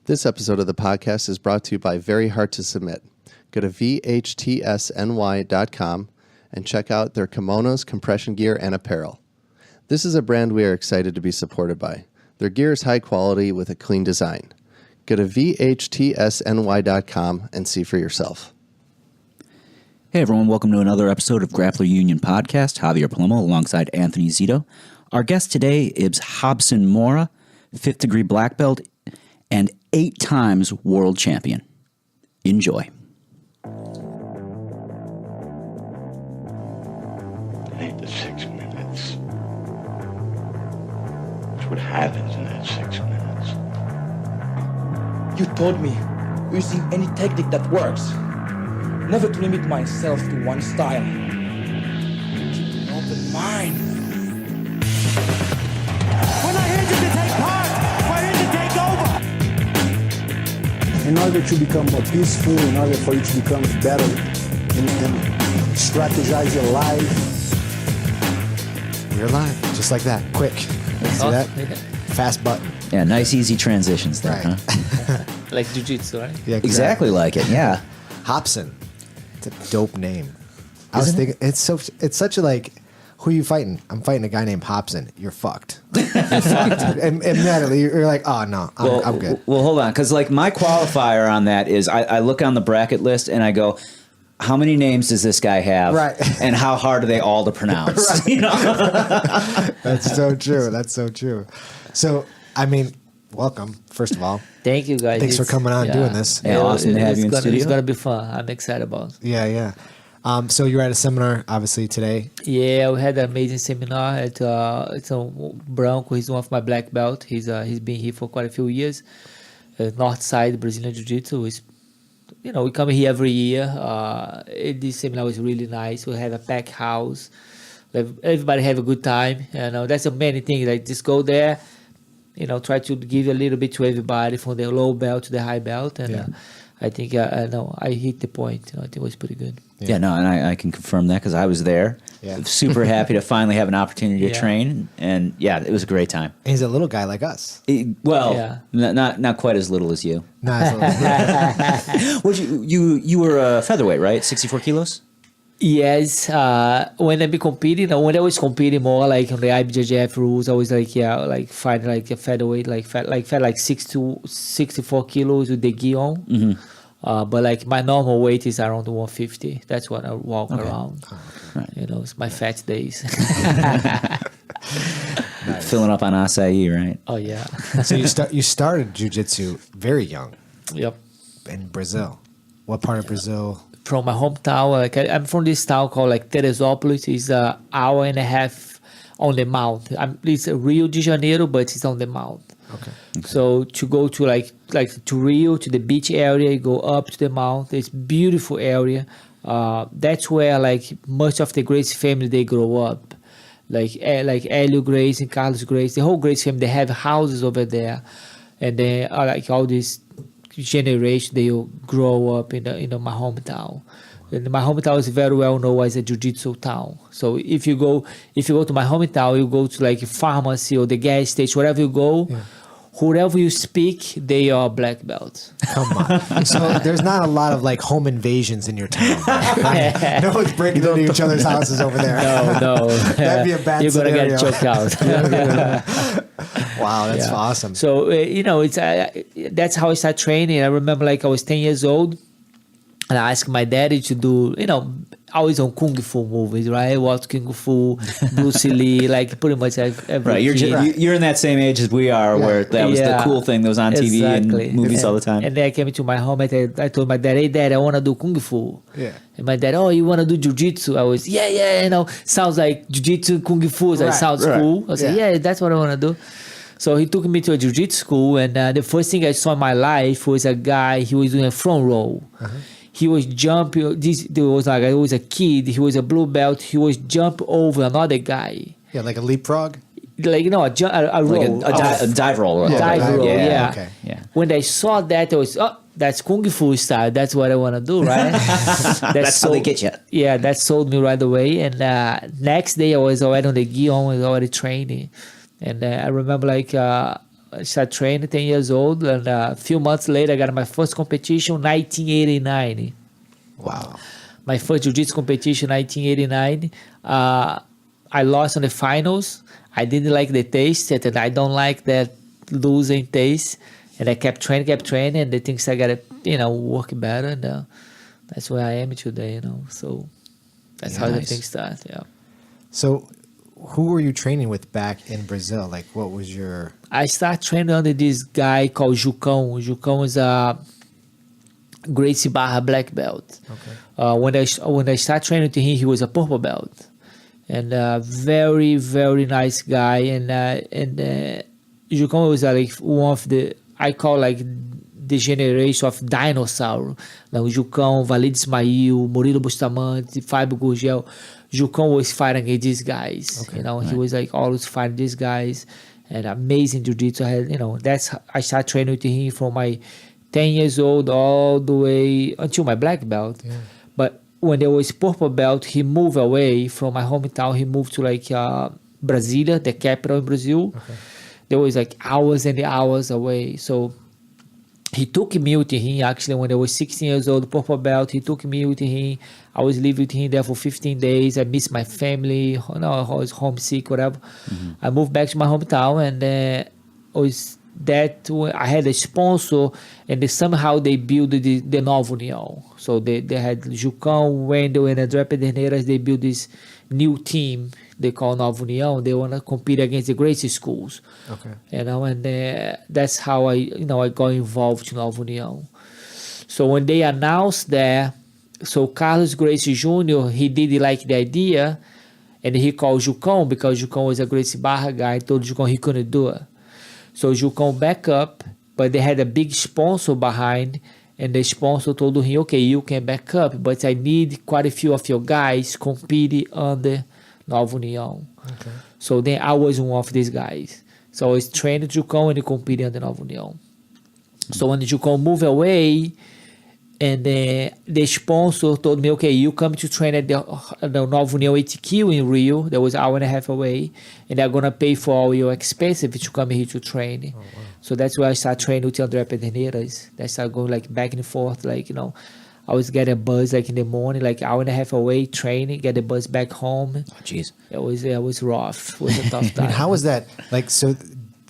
This episode of the podcast is brought to you by Very Hard to Submit. Go to vhtsny.com and check out their kimonos, compression gear, and apparel. This is a brand we are excited to be supported by. Their gear is high quality with a clean design. Go to vhtsny.com and see for yourself. Hey everyone, welcome to another episode of Grappler Union podcast. Javier Palomo alongside Anthony Zito. Our guest today is Robson Moura, 5th degree black belt and 8 times world champion. Enjoy. 8 to 6 minutes. That's what happens in that 6 minutes. You told me using any technique that works. Never to limit myself to one style. Keep an open mind. When I hit you to take part, we're here to take over. In order to become more peaceful, in order for you to become better and strategize your life. We're live, just like that, quick. See that? Fast button. Yeah, nice easy transitions there, Right. huh? Like jiu-jitsu, right? Yeah, Exactly like it, yeah. Robson. It's a dope name. I was thinking, it's such a like, who are you fighting? I'm fighting a guy named Robson. You're fucked. You're fucked. And immediately you're like, oh no, I'm good. Well, hold on, because like my qualifier on that is I look on the bracket list and I go, how many names does this guy have? Right. And how hard are they all to pronounce? Right. You know? That's so true. That's so true. So, I mean, welcome, first of all. Thank you, guys. Thanks for coming on and doing this. Yeah, awesome to have you in studio. It's going to be fun. I'm excited about it. Yeah. So you were at a seminar, obviously, today. Yeah, we had an amazing seminar at Branco. He's one of my black belt. He's been here for quite a few years. North Side Brazilian Jiu-Jitsu is, we come here every year. This seminar was really nice. We had a packed house. Everybody have a good time. That's a many things. Like just go there, try to give a little bit to everybody from the low belt to the high belt. And I think I hit the point. I think it was pretty good. Yeah, no, and I can confirm that because I was there. Yeah. Super happy to finally have an opportunity to train. And yeah, it was a great time. And he's a little guy like us. Not quite as little as you. Nah, it's a little You were a featherweight, right? 64 kilos? Yes, when I be competing, when I was competing more like on the IBJJF rules, I was fighting like a featherweight, like 64 kilos with the gi on. Mm-hmm. But like my normal weight is around 150. That's what I walk around. Oh, okay. Right. It's my fat days. Nice. Filling up on acai, right? Oh yeah. So you started jiu-jitsu very young. Yep. In Brazil. What part of Brazil? From my hometown, I'm from this town called like Teresópolis. It's an hour and a half on the mount. It's Rio de Janeiro, but it's on the mount. Okay. So to go to like to Rio, to the beach area, you go up to the mount. It's beautiful area. That's where like much of the Grace family they grow up. Like Hélio Grace and Carlos Grace, the whole Grace family, they have houses over there, and then like all this generation they will grow up in my hometown. And my hometown is very well known as a jiu-jitsu town. So if you go to my hometown, you go to like a pharmacy or the gas station, wherever you go, whoever you speak, they are black belts. Come on. So there's not a lot of like home invasions in your town. Right? No one's breaking into each other's houses over there. No. That'd be a bad scenario. You're going to get choked out. Wow, that's awesome. So, it's that's how I started training. I remember like I was 10 years old and I asked my daddy to do, always on Kung Fu movies, right? Watch Kung Fu, Bruce Lee, like pretty much every Right, you're in that same age as we are where that was the cool thing that was on TV and movies all the time. And then I came into my home and I told my dad, hey dad, I want to do Kung Fu. Yeah. And my dad, oh, you want to do Jiu-Jitsu? I was, sounds like Jiu-Jitsu, Kung Fu, sounds cool. I said, yeah, that's what I want to do. So he took me to a jiu-jitsu school, and the first thing I saw in my life was a guy, he was doing a front row. Uh-huh. He was jumping, it was a kid, he was a blue belt, he was jump over another guy. Yeah, like a leapfrog? Like, a roll. Like a dive roll. Dive roll, yeah. Okay. Yeah. When I saw that, I was, that's Kung Fu style. That's what I want to do, right? That's how they get you. Yeah, that sold me right away. And next day, I was already on the gi on, I was already training. And I remember I started training 10 years old, and a few months later, I got my first competition, 1989. Wow. My first jiu-jitsu competition, 1989. I lost on the finals. I didn't like the taste, and I don't like that losing taste. And I kept training, and the things I got to, work better. And that's where I am today, So that's how the Nice. thing started, yeah. So, who were you training with back in Brazil? Like, what was your... I started training under this guy called Jucão. Jucão is a Gracie Barra black belt. Okay. When I started training with him, he was a purple belt, and very, very nice guy. And Jucão was like one of the, I call like the generation of dinosaur. Like Jucão, Valide Ismail, Murilo Bustamante, Fábio Gurgel. Jucão was fighting against these guys. Okay. He was like always fighting these guys, and amazing jiu-jitsu. I had, that's I started training with him from my 10 years old all the way until my black belt. Yeah. But when there was purple belt, he moved away from my hometown. He moved to like Brasilia, the capital in Brazil. Okay. There was like hours and hours away. So he took me with him actually when I was 16 years old, purple belt. He took me with him. I was living with him there for 15 days. I missed my family. I was homesick, whatever. I moved back to my hometown, and was that I had a sponsor, and somehow they built the Nova União. So they had Jucão, Wendel, and André Pederneiras. They built this new team they call Nova União. They want to compete against the Gracie schools. Okay. And that's how I got involved in Nova União. So when they announced that, so Carlos Gracie Jr., he didn't like the idea, and he called Jucão because Jucão was a Gracie Barra guy. Told Jucão he couldn't do it. So Jucão back up, but they had a big sponsor behind, and the sponsor told him, okay, you can back up, but I need quite a few of your guys competing under Nova União. Okay. So then I was one of these guys. So I was training Jucão and competing under Nova União. So when Jucão moved away, and the sponsor told me, okay, you come to train at the Nova União ATQ in Rio. That was an hour and a half away. And they're going to pay for all your expenses if you come here to train. Oh, wow. So that's where I started training with André Pederneiras. I started going like back and forth. Like, I was getting a bus like in the morning, like hour and a half away training, get the bus back home. Oh, jeez. It was rough. It was a tough time. And how was that? Like, so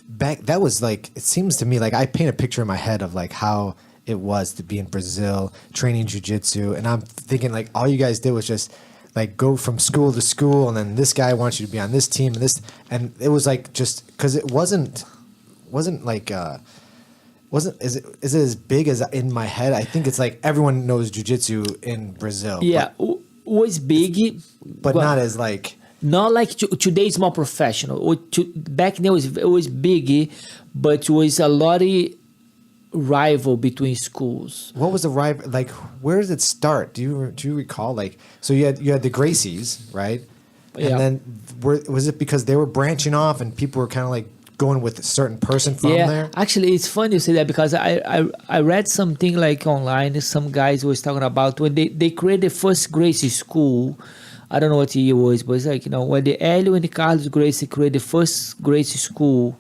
back, that was like, it seems to me like I paint a picture in my head of like how it was to be in Brazil training jiu-jitsu, and I'm thinking like all you guys did was just like go from school to school, and then this guy wants you to be on this team, and it was like just because it wasn't like is it as big as in my head? I think it's like everyone knows jiu-jitsu in Brazil. Yeah, was big, but not as like. Not like today it's more professional. Back then it was big, but it was a lot of rival between schools. What was the rival? Like, where does it start? Do you recall? Like, so you had the Gracies, right? And Yeah. then was it because they were branching off and people were kind of like going with a certain person from there? Actually, it's funny you say that because I read something like online. Some guys was talking about when they created the first Gracie school. I don't know what year it was, but it's like, when the Hélio and the Carlos Gracie created the first Gracie school,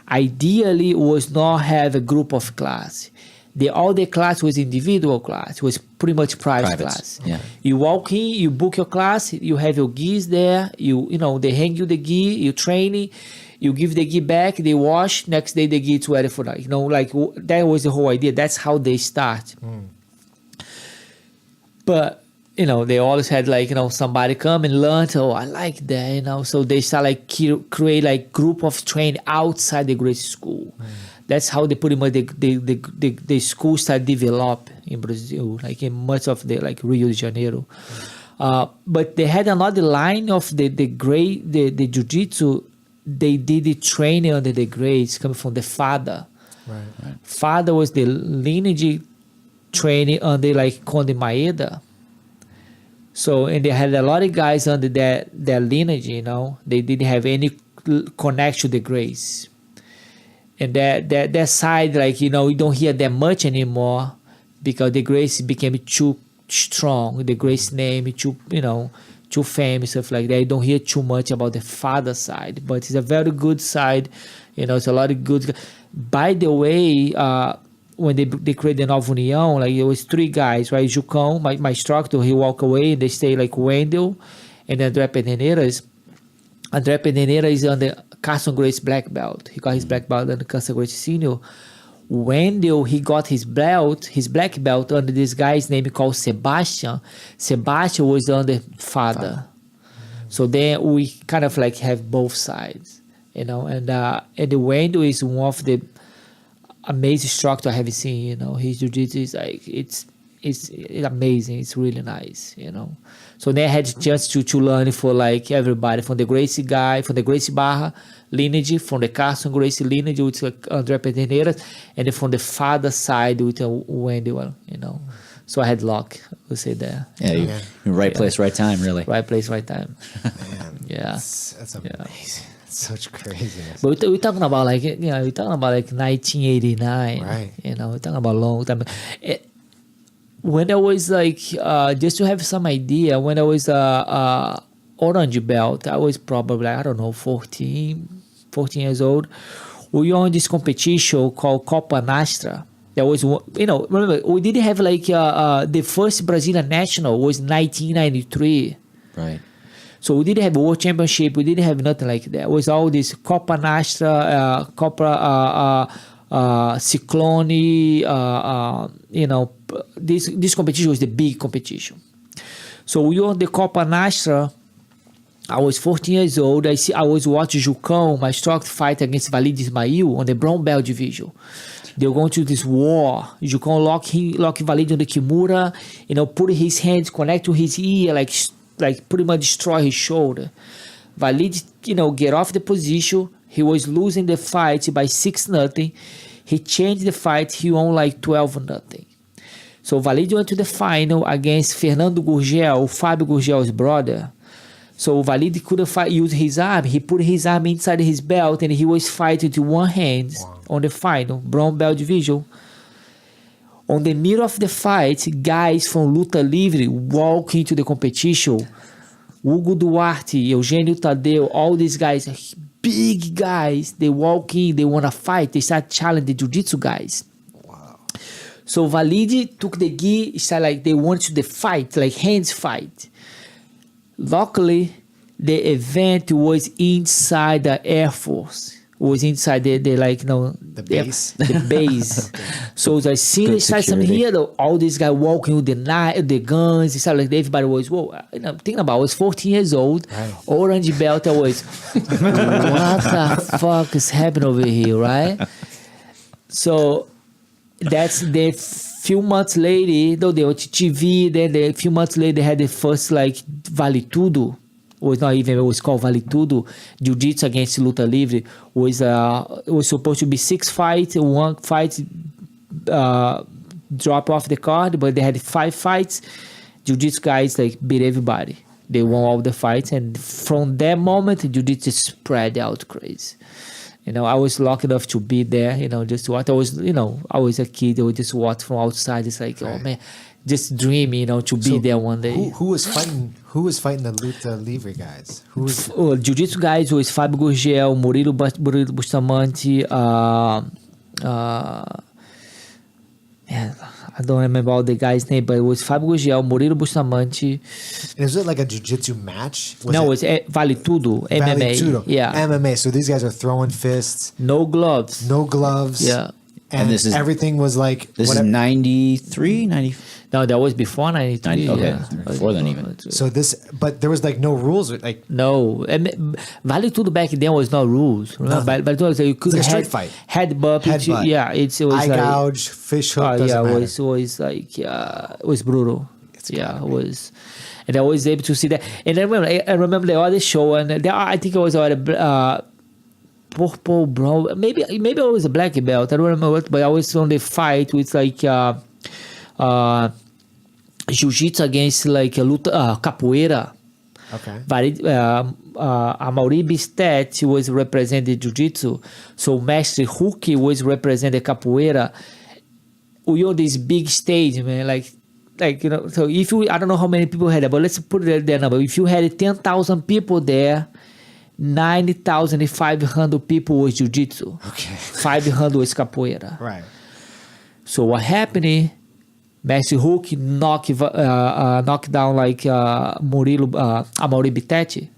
ideally was not have a group of class. All the class was individual class. It was pretty much private class. Yeah. You walk in, you book your class, you have your gis there, they hang you the gi, you training, you give the gi back, they wash, next day the gi is ready for that. That was the whole idea. That's how they start. But they always had somebody come and learn. Oh, I like that, So they start create like group of training outside the Gracie school. That's how they pretty much the school start develop in Brazil, like in much of the Rio de Janeiro. But they had another line of the jiu-jitsu. They did the training under the grades coming from the father. Right. Father was the lineage training under Conde Maeda. So, and they had a lot of guys under that lineage, They didn't have any connection to the grace. And that side, you don't hear that much anymore because the grace became too strong. The grace name too famous, stuff like that. You don't hear too much about the father side, but it's a very good side. It's a lot of good. By the way, when they created the Nova União, like it was 3 guys, right? Jucão, my instructor, he walk away, and they stay like Wendell and André Pederneiras. André Pederneiras is on the Carson Grace black belt. He got his black belt under Carson Grace Senior. Wendell, he got his black belt under this guy's name called Sebastian. Sebastian was under Father. So then we kind of like have both sides, and the Wendell is one of the amazing instructor I have seen. His jiu-jitsu is like it's amazing. It's really nice. So then I had a chance to learn for like everybody, from the Gracie guy, from the Gracie Barra lineage, from the Carson Gracie lineage with like André Pederneiras, and then from the father side with Wendell. So I had luck, I would say that. Yeah, you're right place, right time, really. Right place, right time. Man, Yeah. that's amazing. It's such craziness. But we're talking about like 1989. Right. We're talking about a long time. When I was like, just to have some idea, when I was orange belt, I was probably, I don't know, 14 years old. We were on this competition called Copa Nastra. There was, remember, we didn't have like, the first Brazilian national was 1993. Right. So we didn't have a world championship. We didn't have nothing like that. It was all this Copa Nastra, Copa Ciclone, this competition was the big competition. So we were on the Copa Nastra. I was 14 years old. I was watching Jucão, my instructor, fight against Valide Ismail on the brown belt division. They were going to this war. Jucão lock Valide on the Kimura, put his hands, connect to his ear, like pretty much destroy his shoulder. Valide, get off the position. He was losing the fight by 6-0. He changed the fight. He won like 12-0. So Valide went to the final against Fernando Gurgel, Fábio Gurgel's brother. So Valide couldn't use his arm. He put his arm inside his belt, and he was fighting with one hand on the final, brown belt division. On the middle of the fight, guys from Luta Livre walk into the competition. Hugo Duarte, Eugênio Tadeu, all these guys, big guys, they walk in, they want to fight. They start challenging the jiu-jitsu guys. Wow. So Valide took the gi, started like they wanted to fight, like hands fight. Luckily, the event was inside the Air Force. It was inside the base. The base. So as soon as I started here, all these guys walking with the guns, it started like everybody was, whoa. Thinking about, I was 14 years old, right. Orange belt. I was, what the fuck is happening over here, right? So that's the few months later, though they were to TV, then a few months later they had the first like Vale Tudo. It was called Vale Tudo. Jiu-Jitsu against Luta Livre it was supposed to be 6 fights. 1 fight drop off the card, but they had 5 fights. Jiu-Jitsu guys like beat everybody. They won all the fights, and from that moment, Jiu-Jitsu spread out crazy. I was lucky enough to be there, just watch. I was a kid. I would just watch from outside. It's like, oh man, just dreaming, to be there one day. Who was fighting the Luta Livre guys? Jiu-Jitsu guys was Fábio Gurgel, Murilo Bustamante, I don't remember all the guys' name, but it was Fábio Gurgel, Murilo Bustamante. And is it like a jiu-jitsu match? It was Vale Tudo, MMA. Vale Tudo. Yeah. MMA. So these guys are throwing fists. No gloves. Yeah. And this is everything was like... This is 93, 90... No, that was before 93. Okay, yeah. before then even. So but there was like no rules, like... No. Vale Tudo back then was no rules. Vale Tudo was like you could it's like a street fight. Headbutt. Yeah, it was eye like... gouge, fish hook, doesn't matter. It was like... it was brutal. It was... And I was able to see that. And I remember the other show, and I think it was purple, brown. Maybe I was a black belt. I don't remember what, but I was on the fight with like jiu-jitsu against like capoeira. Okay. Amaury Bistet was representing jiu-jitsu. So Mestre Hulk was representing capoeira. We on this big stage, man, like so if you, I don't know how many people had there, but let's put it there number. If you had 10,000 people there, 90,500 people was jiu-jitsu. Okay. 500 was capoeira. Right. So what happened? Messi Hook knocked down like Amaury Bittetti.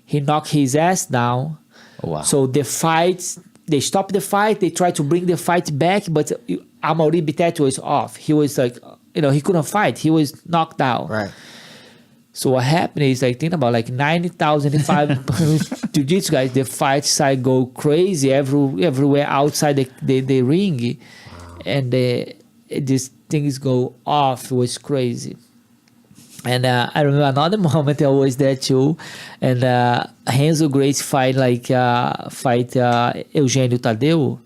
He knocked his ass down. Oh, wow. So the fight, they stopped the fight. They tried to bring the fight back, but Amaury Bittetti was off. He was like, he couldn't fight. He was knocked out. Right. So what happened is like, think about like 90,005 jiu-jitsu guys, the fight side go crazy everywhere outside the ring. And these things go off. It was crazy. And I remember another moment I was there too. And Renzo Gracie fight Eugenio Tadeu.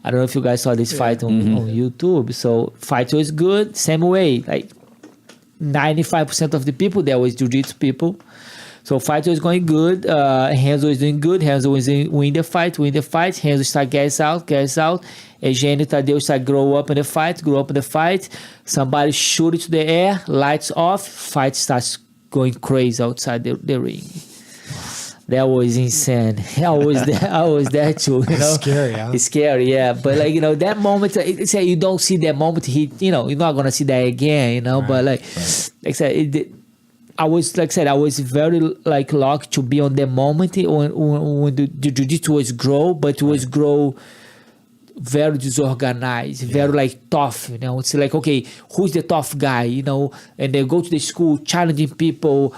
I don't know if you guys saw this fight on YouTube. So fight was good, same way. Like 95% of the people there was jiu-jitsu people. So fight was going good. Renzo was doing good. Renzo was win the fight. Renzo started gas out. Eugenio Tadeu started grow up in the fight. Somebody shoot it to the air, lights off, fight starts going crazy outside the ring. That was insane. I was there too. Scary, huh? It's scary, yeah. But that moment, you don't see that moment. You're not gonna see that again. Right, but I was very lucky to be on that moment when the jiu-jitsu was grow, but it was grow very disorganized, very tough. It's like, okay, who's the tough guy? And they go to the school challenging people.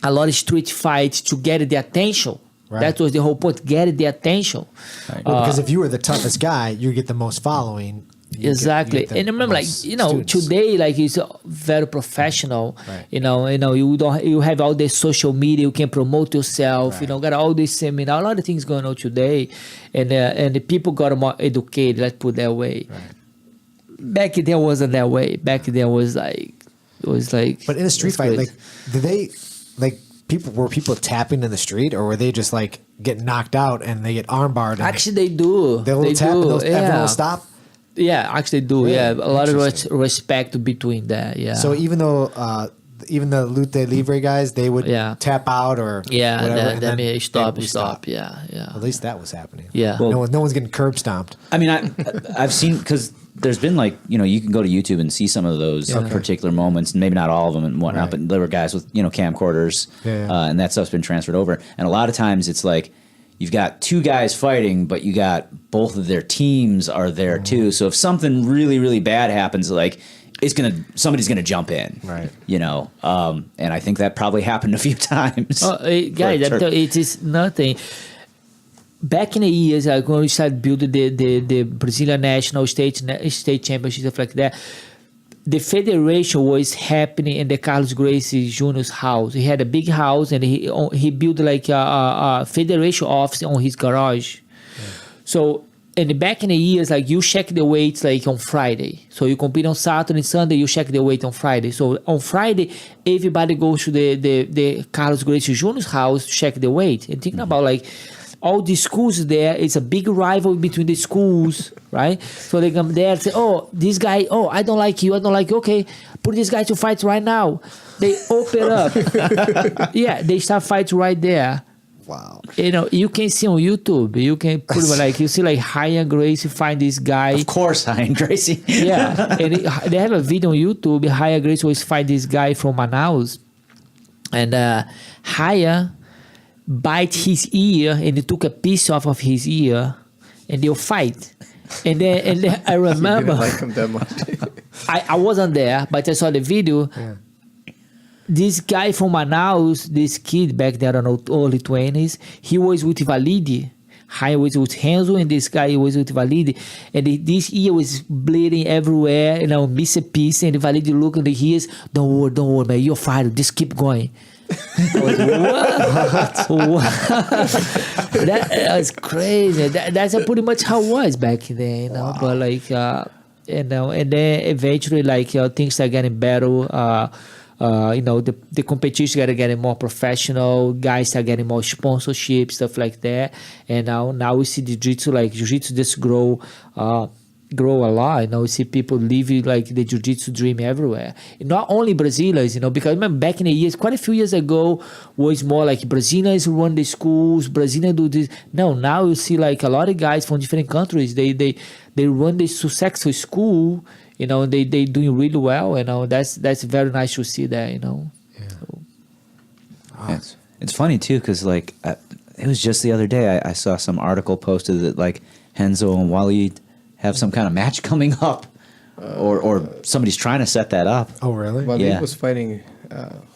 A lot of street fights to get the attention. Right. That was the whole point, get the attention. Right. Because if you were the toughest guy, you get the most following. Exactly. And remember, students. Today, it's very professional. Right. You have all the social media, you can promote yourself, right. Got all this seminar, a lot of things going on today. And the people got more educated, let's put it that way. Right. Back then wasn't that way. Back then was like. But in a street fight, did they, were people tapping in the street, or were they just get knocked out and they get armbarred? Actually, they do. They tap and everyone will stop? Yeah, actually they do. Really? Yeah, a lot of respect between that. Yeah. So even though even the Lutte Livre guys, they would tap out or whatever. That means stop. Yeah. At least that was happening. Yeah. Well, no one's getting curb stomped. I mean, I've seen, because there's been you can go to YouTube and see some of those particular moments, and maybe not all of them and whatnot, but there were guys with camcorders, and that stuff's been transferred over. And a lot of times it's you've got two guys fighting, but you got both of their teams are there too. So if something really, really bad happens, somebody's gonna jump in, right? And I think that probably happened a few times. Guys, it is nothing. Back in the years, when we started building the Brazilian national state championship, stuff like that, the federation was happening in the Carlos Gracie Jr.'s house. He had a big house, and he built a federation office on his garage. Yeah. So, and back in the years, you check the weights on Friday. So you compete on Saturday and Sunday, you check the weight on Friday. So on Friday, everybody goes to the Carlos Gracie Jr.'s house to check the weight. And thinking about all the schools there, it's a big rival between the schools, right? So they come there and say, this guy, I don't like you. Okay, put this guy to fight right now. They open up. They start fights right there. Wow. You can see on YouTube, you can put you see Ryan Gracie find this guy. Of course, Ryan Gracie. Yeah, and they have a video on YouTube. Ryan Gracie always find this guy from Manaus. And Ryan bite his ear, and he took a piece off of his ear, and they'll fight. And then I remember, you didn't like him that much. I wasn't there, but I saw the video. Yeah. This guy from Manaus, this kid back there, I don't know, early 20s, he was with Valide. I was with Renzo, and this guy was with Valide. And this ear was bleeding everywhere, miss a piece. And Valide looked at the ears, don't worry, man, you're fine, just keep going. I was, what? That was crazy. That's pretty much how it was back then, Wow. But and then eventually, things started getting better. The competition started getting more professional. Guys started getting more sponsorship, stuff like that. And now we see the jiu-jitsu just grow. grow a lot. You know, you see people living like the jiu-jitsu dream everywhere. Not only Brazilians, you know, because I remember back in the years, quite a few years ago, was more like Brazilians run the schools, Brazilians do this. No, now you see like a lot of guys from different countries. They run this successful school. You know, they doing really well. You know, that's very nice to see that. You know. Yeah. So, It's funny too, because like it was just the other day I saw some article posted that like Renzo and Walid have some kind of match coming up, or somebody's trying to set that up. Oh, really? Well, Yeah. he was fighting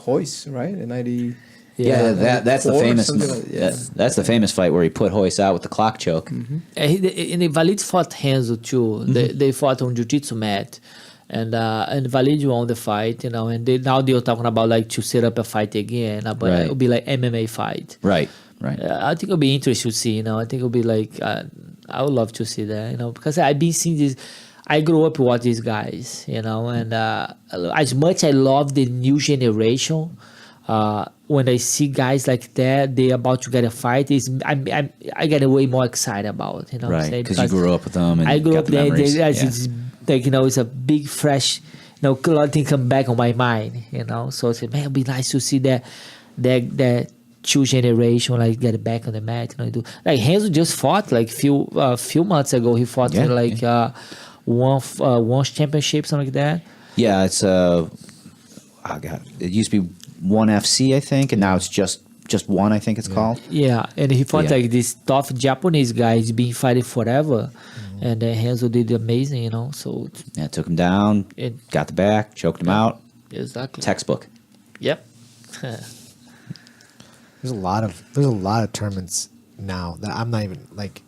Royce, right? In 90. Yeah, that's the 94 or famous. something like that. That's the famous fight where he put Royce out with the clock choke. and Valid fought Renzo too. They fought on jiu-jitsu mat, and Valid won the fight. You know, and now they're talking about like to set up a fight again, but Right. it'll be like MMA fight. Right. I think it'll be interesting to see. You know, I think it'll be like I would love to see that. You know, because I've been seeing this. I grew up with these guys. You know, and as much I love the new generation. When I see guys like that, they're about to get a fight. I get way more excited about it. You know, what I'm Right, saying? because you grew up with them and I grew got up the there. memories. It's like, you know, it's a big fresh, you know, a lot of things come back on my mind. You know, so I said, man, it'd be nice to see that two generation like get back on the mat. You know, do like Renzo just fought like few months ago. He fought Yeah, in like one championship, something like that. Yeah, it's oh god, it used to be One FC, I think, and now it's just One, I think it's called. Yeah, and he fought Yeah. like this tough Japanese guy. He's been fighting forever, and Renzo did amazing. You know, so Yeah, took him down, got the back, choked him out. exactly. Textbook. Yep. There's a lot of tournaments now that I'm not even like.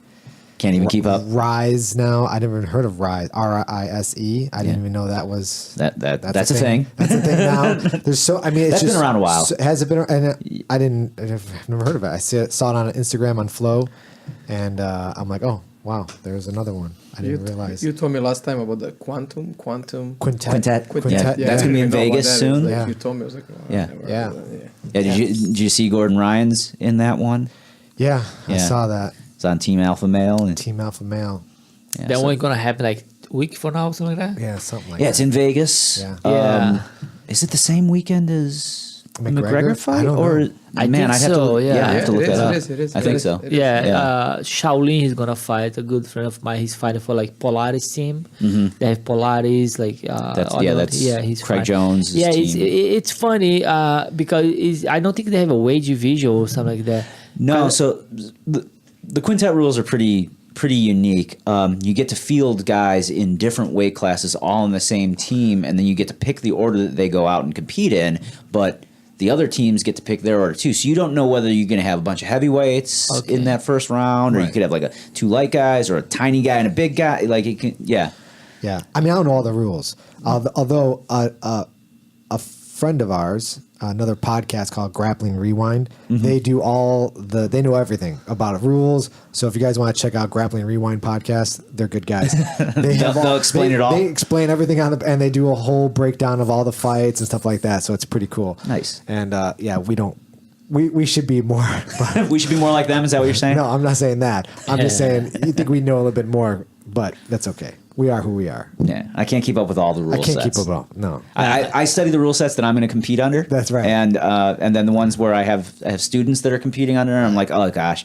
Can't even keep up. Rise now. I never even heard of Rise. RISE. I didn't Yeah. even know that was That's a thing. That's a thing now. There's so. I mean, it's That's just been around a while. Has it been? And I've never heard of it. I saw it on Instagram on Flow, and I'm like, oh wow, there's another one. I didn't realize. You told me last time about the quantum. Quintet. Quintet. Quintet. Yeah, that's I gonna be in didn't know about Vegas that. soon. Like, Yeah. You told me, I was like, oh, Yeah. I've never heard Yeah. of that. Yeah, did you see Gordon Ryan's in that one? Yeah, I Yeah. saw that. It's on Team Alpha Male. And, Team Alpha Male. yeah, That so- one gonna happen like a week from now, something like that. Yeah, something like Yeah, that. it's in Vegas. Yeah. Yeah. Is it the same weekend as the McGregor? McGregor fight? I don't or know. I man, think I'd have so, to, yeah. I have to Yeah, look it that is, up. it is. I think It so. is. Yeah, Yeah. Shaolin is gonna fight a good friend of mine. He's fighting for like Polaris team. They have Polaris like. He's Craig fighting. Jones' Yeah, team. it's funny because I don't think they have a wage division or something like that. No, so the Quintet rules are pretty unique. You get to field guys in different weight classes all on the same team, and then you get to pick the order that they go out and compete in, but the other teams get to pick their order too. So you don't know whether you're going to have a bunch of heavyweights Okay. in that first round, or you Right. could have like two light guys or a tiny guy and a big guy. Like it can, yeah. Yeah, I mean, I don't know all the rules. Although a friend of ours, another podcast called Grappling Rewind, they do they know everything about rules. So if you guys want to check out Grappling Rewind podcast, they're good guys. They'll explain it all. They explain everything and they do a whole breakdown of all the fights and stuff like that. So it's pretty cool. Nice. And yeah, we should be more. We should be more like them. Is that what you're saying? No, I'm not saying that. I'm just saying you think we know a little bit more, but that's okay. We are who we are. Yeah, I can't keep up with all the rule I can't sets. keep up with all. No. I study the rule sets that I'm going to compete under. That's right. And then the ones where I have students that are competing under, and I'm like, oh gosh,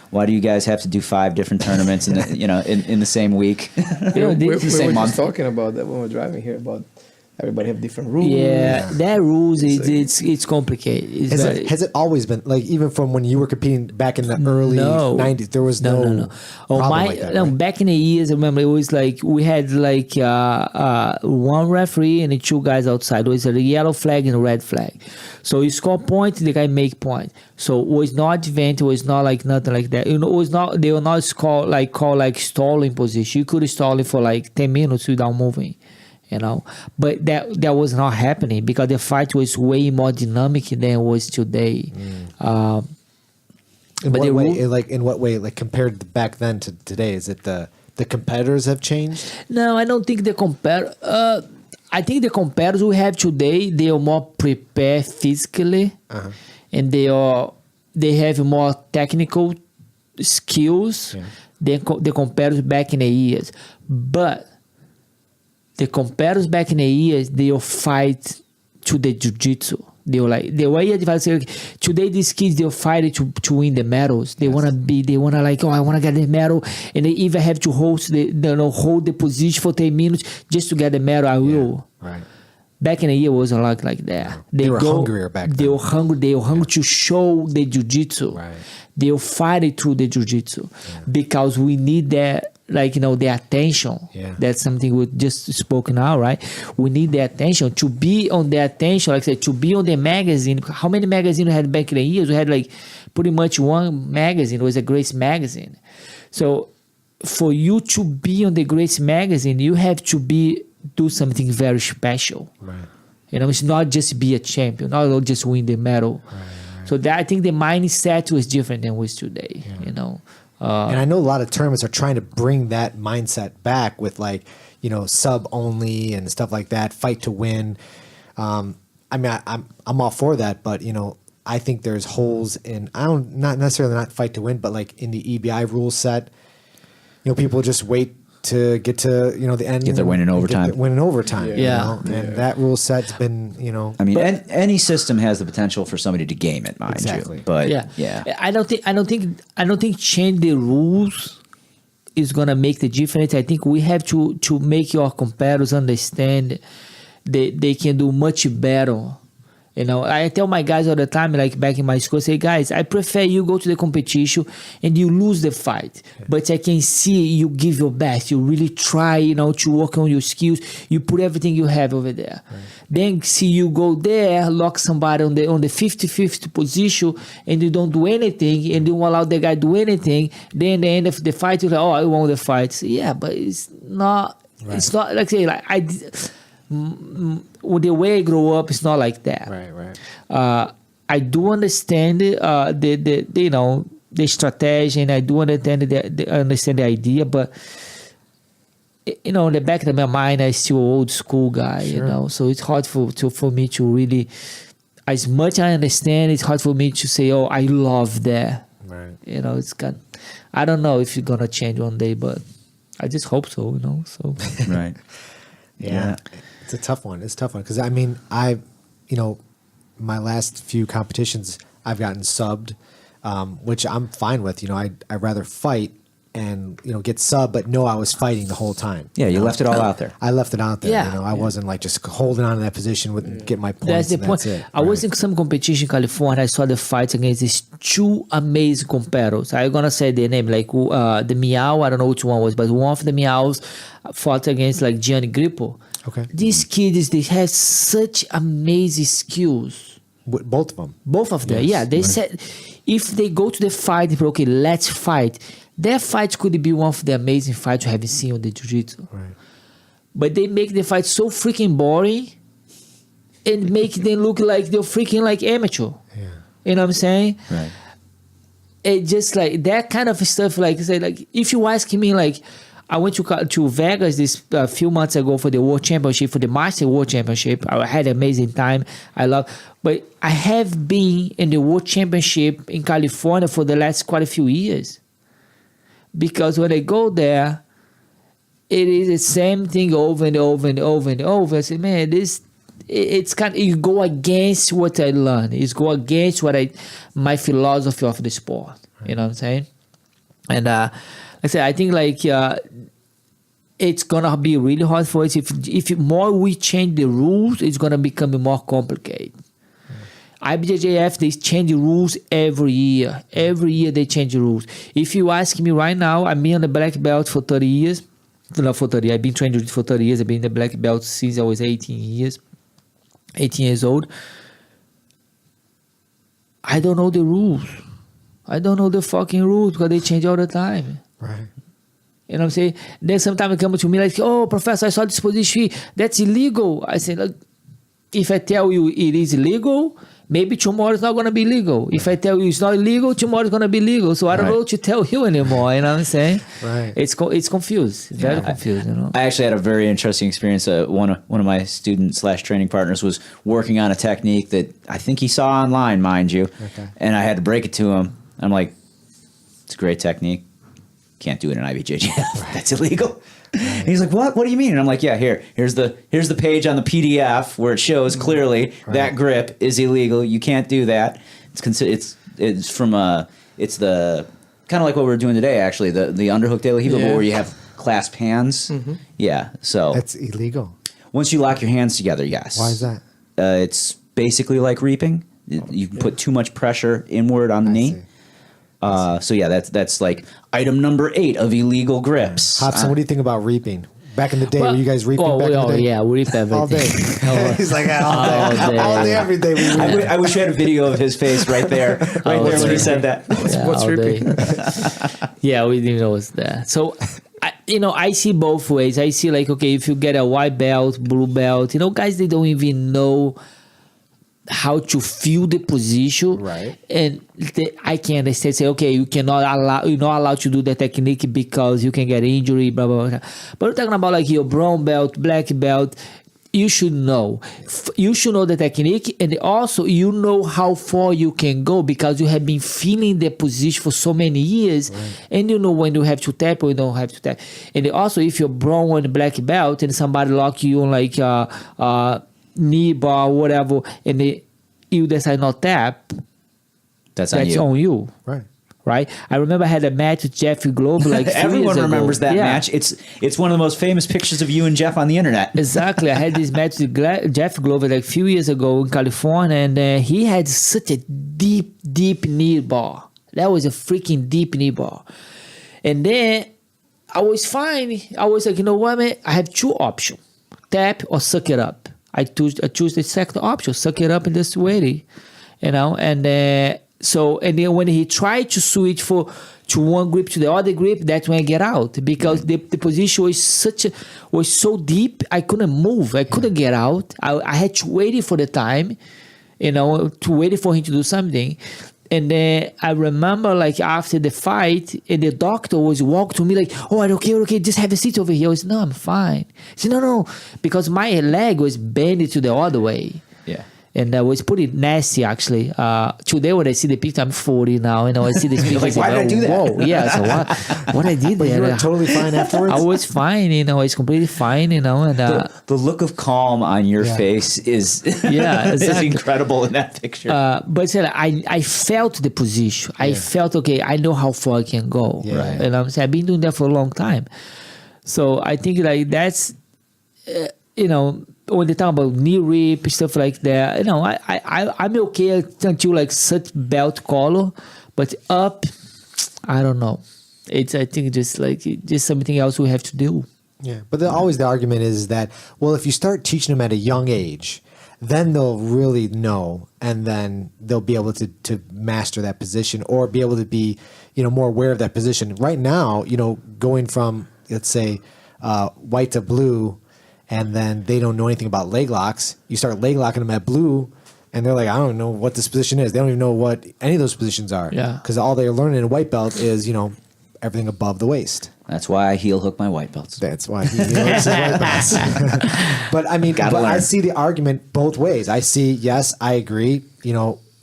why do you guys have to do 5 different tournaments in the same week? You know, We this- were same just month. talking about that when we were driving here about everybody have different rules. Yeah, that rules it's complicated. It's Has it always been like even from when you were competing back in the early No. 90s? There was no. Oh, problem like that, no, right? back in the years, I remember it was like we had like one referee and 2 guys outside. It was a yellow flag and a red flag. So you score point, the guy make point. So it was not event. It was not like nothing like that. You know, it was not. They were not call like stalling position. You could stall it for like 10 minutes without moving. You know, but that was not happening because the fight was way more dynamic than it was today. In but what the way? rule- In what way? Like compared to back then to today, is it the competitors have changed? No, I don't think the I think the competitors we have today, they are more prepared physically, and they have more technical skills than the competitors back in the years. But the competitors back in the years, they'll fight to the jiu-jitsu. They'll like the way advice like, today these kids they'll fight to win the medals. They wanna like, oh, I wanna get the medal, and they even have to hold the position for 10 minutes just to get the medal. I will. Right. Back in the year, it wasn't like that. They were hungrier back then. They were hungry. They were hungry to show the jiu-jitsu. Right. They will fight it through the jiu-jitsu because we need that, the attention. Yeah. That's something we just spoke now, right? We need the attention to be on the attention. Like I said, to be on the magazine. How many magazines we had back in the years? We had pretty much one magazine. It was a Grace magazine. So for you to be on the Grace magazine, you have to do something very special. Right. It's not just be a champion, not just win the medal. Right. So that I think the mindset was different than was today. And I know a lot of tournaments are trying to bring that mindset back with sub only and stuff like that, fight to win. I'm all for that, but I think there's holes in not necessarily not fight to win, but like in the EBI rule set, people just wait to get to the end. Get their win in overtime. And that rule set's been I mean, any system has the potential for somebody to game it, mind you. But I don't think change the rules is gonna make the difference. I think we have to make your competitors understand that they can do much better. I tell my guys all the time, like back in my school, I say, guys, I prefer you go to the competition and you lose the fight. But I can see you give your best. You really try, to work on your skills. You put everything you have over there. Right. Then see you go there, lock somebody on the 50-50 position, and you don't do anything, and you don't allow the guy to do anything. Then at the end of the fight, you're like, oh, I won the fight. So, yeah, but it's not. Right. It's not like say the way I grow up is not like that. Right. I do understand the strategy, and I do understand the idea, but in the back of my mind, I'm still an old school guy. Sure. So it's hard for me to really, as much as I understand, it's hard for me to say, oh, I love that. Right. It's kind. I don't know if it's gonna change one day, but I just hope so. So right. Yeah. It's a tough one. Because my last few competitions, I've gotten subbed, which I'm fine with. I'd rather fight and get subbed, but know I was fighting the whole time. Yeah, you left it all out there. I left it out there. Yeah. I wasn't like just holding on to that position with get my points. That's the point. That's it. I was in some competition in California. I saw the fights against these two amazing competitors. I'm gonna say their name, like the Meow. I don't know which one was, but one of the Meows fought against like Gianni Grippo. Okay. These kids, they have such amazing skills. Both of them. Both of them, yeah. They said if they go to the fight, they say, okay, let's fight. Their fight could be one of the amazing fights you have seen on the jiu-jitsu. Right. But they make the fight so freaking boring and make them look like they're freaking like amateur. Yeah. You know what I'm saying? Right. It just like that kind of stuff. Like say, like if you ask me, like I went to Vegas this few months ago for the World Championship, for the Master World Championship. I had an amazing time. But I have been in the World Championship in California for the last quite a few years. Because when I go there, it is the same thing over and over and over and over. I say, man, it's kind of, you go against what I learned. It's go against my philosophy of the sport. Right. You know what I'm saying? And like I said, I think it's gonna be really hard for us if more we change the rules, it's gonna become more complicated. IBJJF, they change the rules every year. Every year they change the rules. If you ask me right now, I've been on the black belt for 30 years. Not for 30, I've been trained for 30 years. I've been in the black belt since I was 18 years old. I don't know the rules. I don't know the fucking rules because they change all the time. Right. You know what I'm saying? Then sometimes they come to me like, oh, professor, I saw this position. That's illegal. I say, look, if I tell you it is illegal, maybe tomorrow it's not going to be legal. If I tell you it's not illegal, tomorrow it's going to be legal. So I don't know what to tell you anymore. You know what I'm saying? Right. It's confused. Very confused. I actually had a very interesting experience. One of my student/training partners was working on a technique that I think he saw online, mind you. Okay. And I had to break it to him. I'm like, It's a great technique. Can't do it in IBJJF. That's illegal. And he's like, what? What do you mean? And I'm like, yeah, here's the page on the PDF where it shows clearly that grip is illegal. You can't do that. It's from it's the kind of like what we were doing today, actually, the underhook de la Hiva, where you have clasped hands. Yeah, so That's illegal. once you lock your hands together, yes. Why is that? It's basically like reaping. You put too much pressure inward on the knee. see. So yeah, that's like item number 8 of illegal grips. Hobson, what do you think about reaping? Back in the day, were you guys reaping back in the day? Yeah, we reap everything. All day. He's like, all day, every day. We reap. I wish we had a video of his face right there, when he said that. What's all ripping? day. Yeah, we didn't know it's that. So, I see both ways. I see like, okay, if you get a white belt, blue belt, guys, they don't even know how to feel the position, Right. And I can understand. Say, okay, you're not allowed to do the technique because you can get injury, blah blah blah. But we're talking about like your brown belt, black belt. You should know. You should know the technique, and also you know how far you can go because you have been feeling the position for so many years, and you know when you have to tap or you don't have to tap. And also, if you're brown and black belt, and somebody lock you on like knee bar, whatever, and you decide not tap, That's on on you. you. Right? I remember I had a match with Jeff Glover like 3 years Everyone ago. remembers that Yeah. match. It's one of the most famous pictures of you and Jeff on the internet. Exactly. I had this match with Jeff Glover like a few years ago in California, and he had such a deep knee bar. That was a freaking deep knee bar. And then I was fine. I was like, you know what, man? I have 2 options: tap or suck it up. I choose the second option: suck it up and just wait it, And then when he tried to switch to one grip to the other grip, that's when I get out because the position was so deep. I couldn't move. I couldn't get out. I had to wait for the time, to wait for him to do something. And then I remember, like, after the fight, and the doctor was walking to me like, "Oh, okay, just have a seat over here." I was, "No, I'm fine." He said, "No," because my leg was bent to the other way. Yeah. And that was pretty nasty, actually. Today, when I see the picture, I'm 40 now. I see this picture. Like, why did I do that? Whoa, yeah. So what I did But there? you were totally fine afterwards? I was fine. I was completely fine. And The look of calm on your face is exactly. is incredible in that picture. But I felt the position. I felt, okay, I know how far I can go. Yeah. Right. And I'm saying I've been doing that for a long time. So I think like that's, when they talk about knee rip, stuff like that, I'm okay until like such belt collar, but up, I don't know. I think just something else we have to do. Yeah, but always the argument is that, well, if you start teaching them at a young age, then they'll really know, and then they'll be able to master that position or be able to be, more aware of that position. Right now, going from, let's say, white to blue, and then they don't know anything about leg locks. You start leg locking them at blue, and they're like, I don't know what this position is. They don't even know what any of those positions are. Yeah. Because all they're learning in a white belt is, everything above the waist. That's why I heel hook my white belts. That's why he likes his white belts. But I mean, I see the argument both ways. I see, yes, I agree.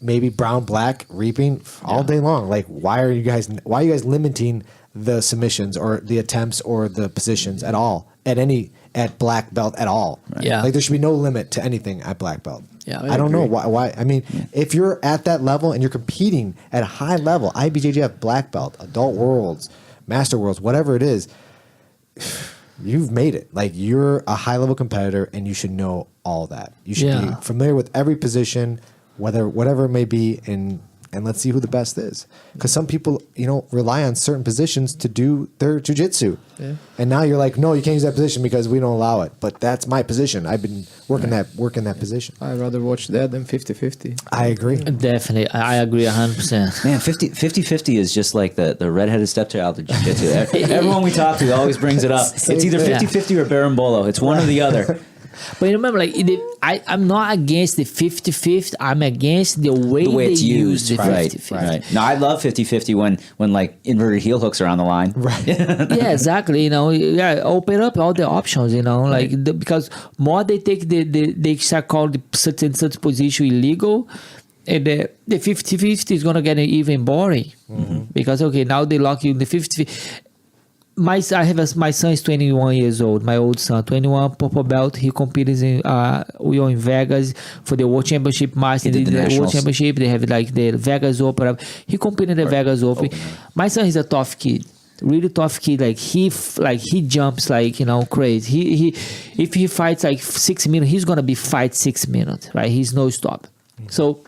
Maybe brown, black, reaping all day long. Like, why are you guys limiting the submissions or the attempts or the positions at all at black belt at all? Right. Yeah. Like, there should be no limit to anything at black belt. Yeah, I don't know why. I mean, if you're at that level and you're competing at a high level, IBJJF, black belt, adult worlds, master worlds, whatever it is, you've made it. Like, you're a high level competitor and you should know all that. You should be familiar with every position, whatever it may be, and let's see who the best is. Because some people, rely on certain positions to do their jiu-jitsu. Yeah. And now you're like, no, you can't use that position because we don't allow it. But that's my position. I've been working that position. I'd rather watch that than 50-50. I agree. Definitely. I agree 100%. Man, 50-50 is just like the redheaded stepchild of jiu-jitsu. Everyone we talk to always brings it up. It's either 50-50 or berimbolo. It's one or the other. But remember, like, I'm not against the 50-50. I'm against the way they use the 50-50. Right. No, I love 50-50 when like inverted heel hooks are on the line. Right. Yeah, exactly. Open up all the options. Because more they take they start calling the such and such position illegal, And the 50-50 is gonna get even boring because now they lock you in the 50. My son is 21 years old. My old son, 21, purple belt. He competed in we were in Vegas for the World Championship match. They did the World Championship. They have like the Vegas Open. He competed in the Vegas Open. My son is a tough kid, really tough kid. Like he jumps like crazy. He if he fights like 6 minutes, he's gonna be fight 6 minutes, right? He's no stop. So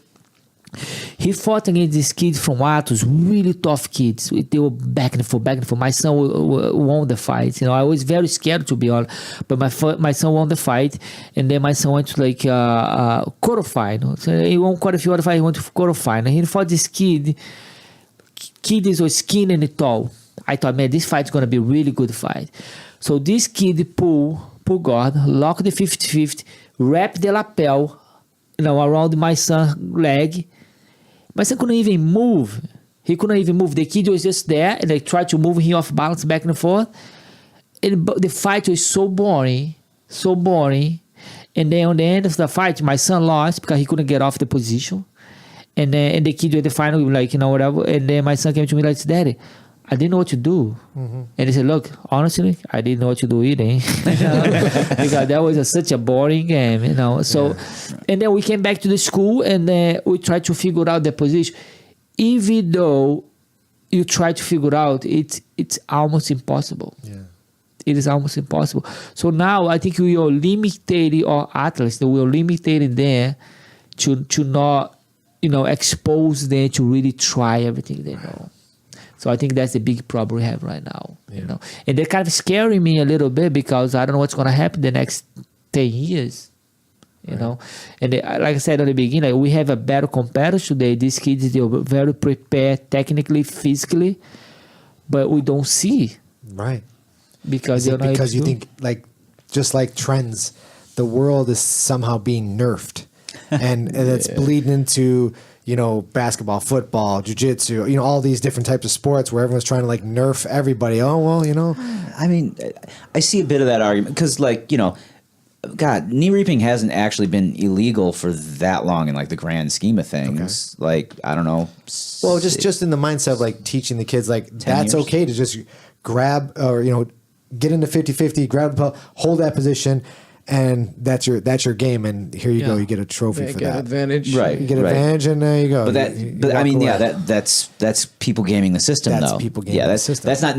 he fought against this kid from Atos, really tough kids. They were back and forth. My son won the fight. I was very scared, to be honest. But my son won the fight, and then my son went to like quarterfinal. So he won quite a few other fights. He went to quarterfinal. He fought this kid. Kid is skinny and tall. I thought, man, this fight's gonna be a really good fight. So this kid pull guard, lock the 50-50, wrap the lapel, around my son's leg. My son couldn't even move. He couldn't even move. The kid was just there, and they tried to move him off balance back and forth. And the fight was so boring. And then on the end of the fight, my son lost because he couldn't get off the position. And the kid was the final, like, whatever. And then my son came to me like, Daddy, I didn't know what to do. And he said, look, honestly, I didn't know what to do either. Because that was such a boring game, So, and then we came back to the school and we tried to figure out the position. Even though you try to figure out, it's almost impossible. Yeah. It is almost impossible. So now I think we are limited our athletes. We are limited there to not, expose them to really try everything they know. So I think that's the big problem we have right now. And they're kind of scaring me a little bit because I don't know what's going to happen the next 10 years. And like I said at the beginning, we have a better competitor today. These kids, they're very prepared technically, physically, but we don't see. Right. Because you think just like trends, the world is somehow being nerfed, and it's bleeding into basketball, football, jiu-jitsu, all these different types of sports where everyone's trying to nerf everybody. Oh, well, I mean, I see a bit of that argument because God, knee reaping hasn't actually been illegal for that long in the grand scheme of things. Okay. I don't know. Well, just in the mindset of teaching the kids, that's years. Okay to just grab or, get into 50-50, grab the ball, hold that position, and that's your game. And here you go, you get a trophy for that. Advantage, right? You get advantage, and there you go. But that's people gaming the system. That's people gaming the system. That's not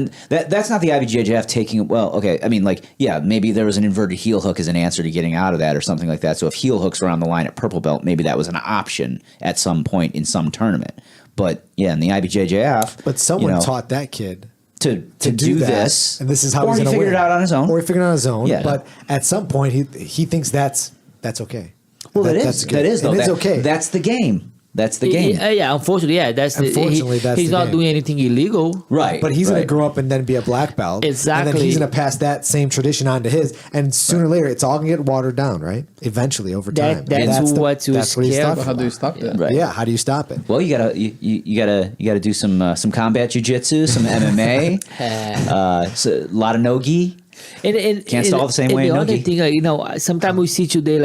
the IBJJF taking. Well, okay. I mean, maybe there was an inverted heel hook as an answer to getting out of that or something like that. So if heel hooks were on the line at purple belt, maybe that was an option at some point in some tournament. But in the IBJJF, but someone taught that kid to do that, this, and this is how he's going to figure it out on his own. Or he figured it out on his own. Yeah. But at some point, he thinks that's okay. Well, that is though. It's okay. That's the game. That's the game. Unfortunately, that's he's not doing anything illegal. Right. But he's going to grow up and then be a black belt. Exactly. And then he's going to pass that same tradition on to his. And sooner or later, it's all going to get watered down, right? Eventually, over time. That's what he's scared about. How do you stop that? Right. Yeah, how do you stop it? Well, you gotta do some combat jiu-jitsu, some MMA, a lot of no-gi. And can't stall the same way. The other thing, sometimes we see today,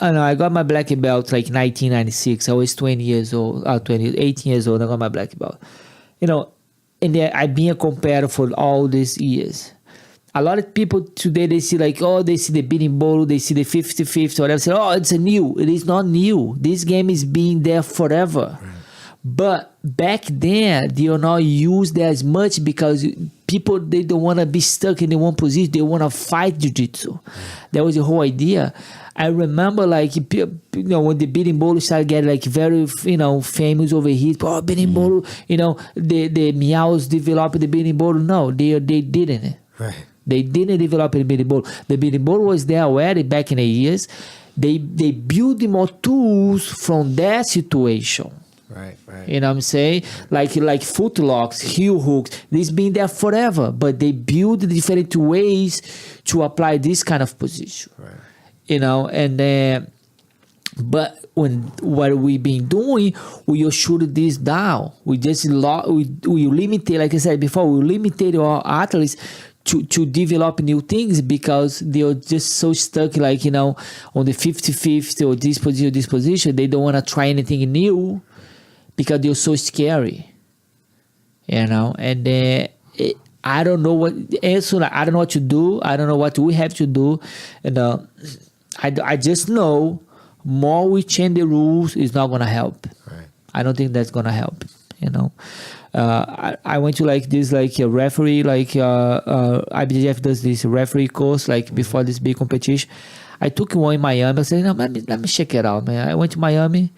I got my black belt 1996. I was 18 years old. I got my black belt. And I've been a competitor for all these years. A lot of people today, they see they see the beating bolo, they see the 50-50, whatever. Say, it's new. It is not new. This game is being there forever. Right. But back then, they are not used as much because people, they don't want to be stuck in one position. They want to fight jiu-jitsu. That was the whole idea. I remember when the beating bolo started getting very famous over here. Beating bolo, the meows developed the beating bolo. No, they didn't. Right. They didn't develop the beating bolo. The beating bolo was there already back in the years. They built more tools from that situation. Right. You know what I'm saying? Like foot locks, heel hooks. This been there forever, but they build different ways to apply this kind of position. Right. But what we've been doing, we shoot this down. We just we limited, like I said before, we limited our athletes to develop new things because they're just so stuck, like, on the 50-50 or this position. They don't want to try anything new because they're so scary, and I don't know what answer. Like, I don't know what to do. I don't know what we have to do, and I just know more we change the rules is not gonna help. Right. I don't think that's gonna help. I went to like this like a referee like IBJJF does this referee course like before this big competition. I took one in Miami. I said, let me check it out, man. I went to Miami.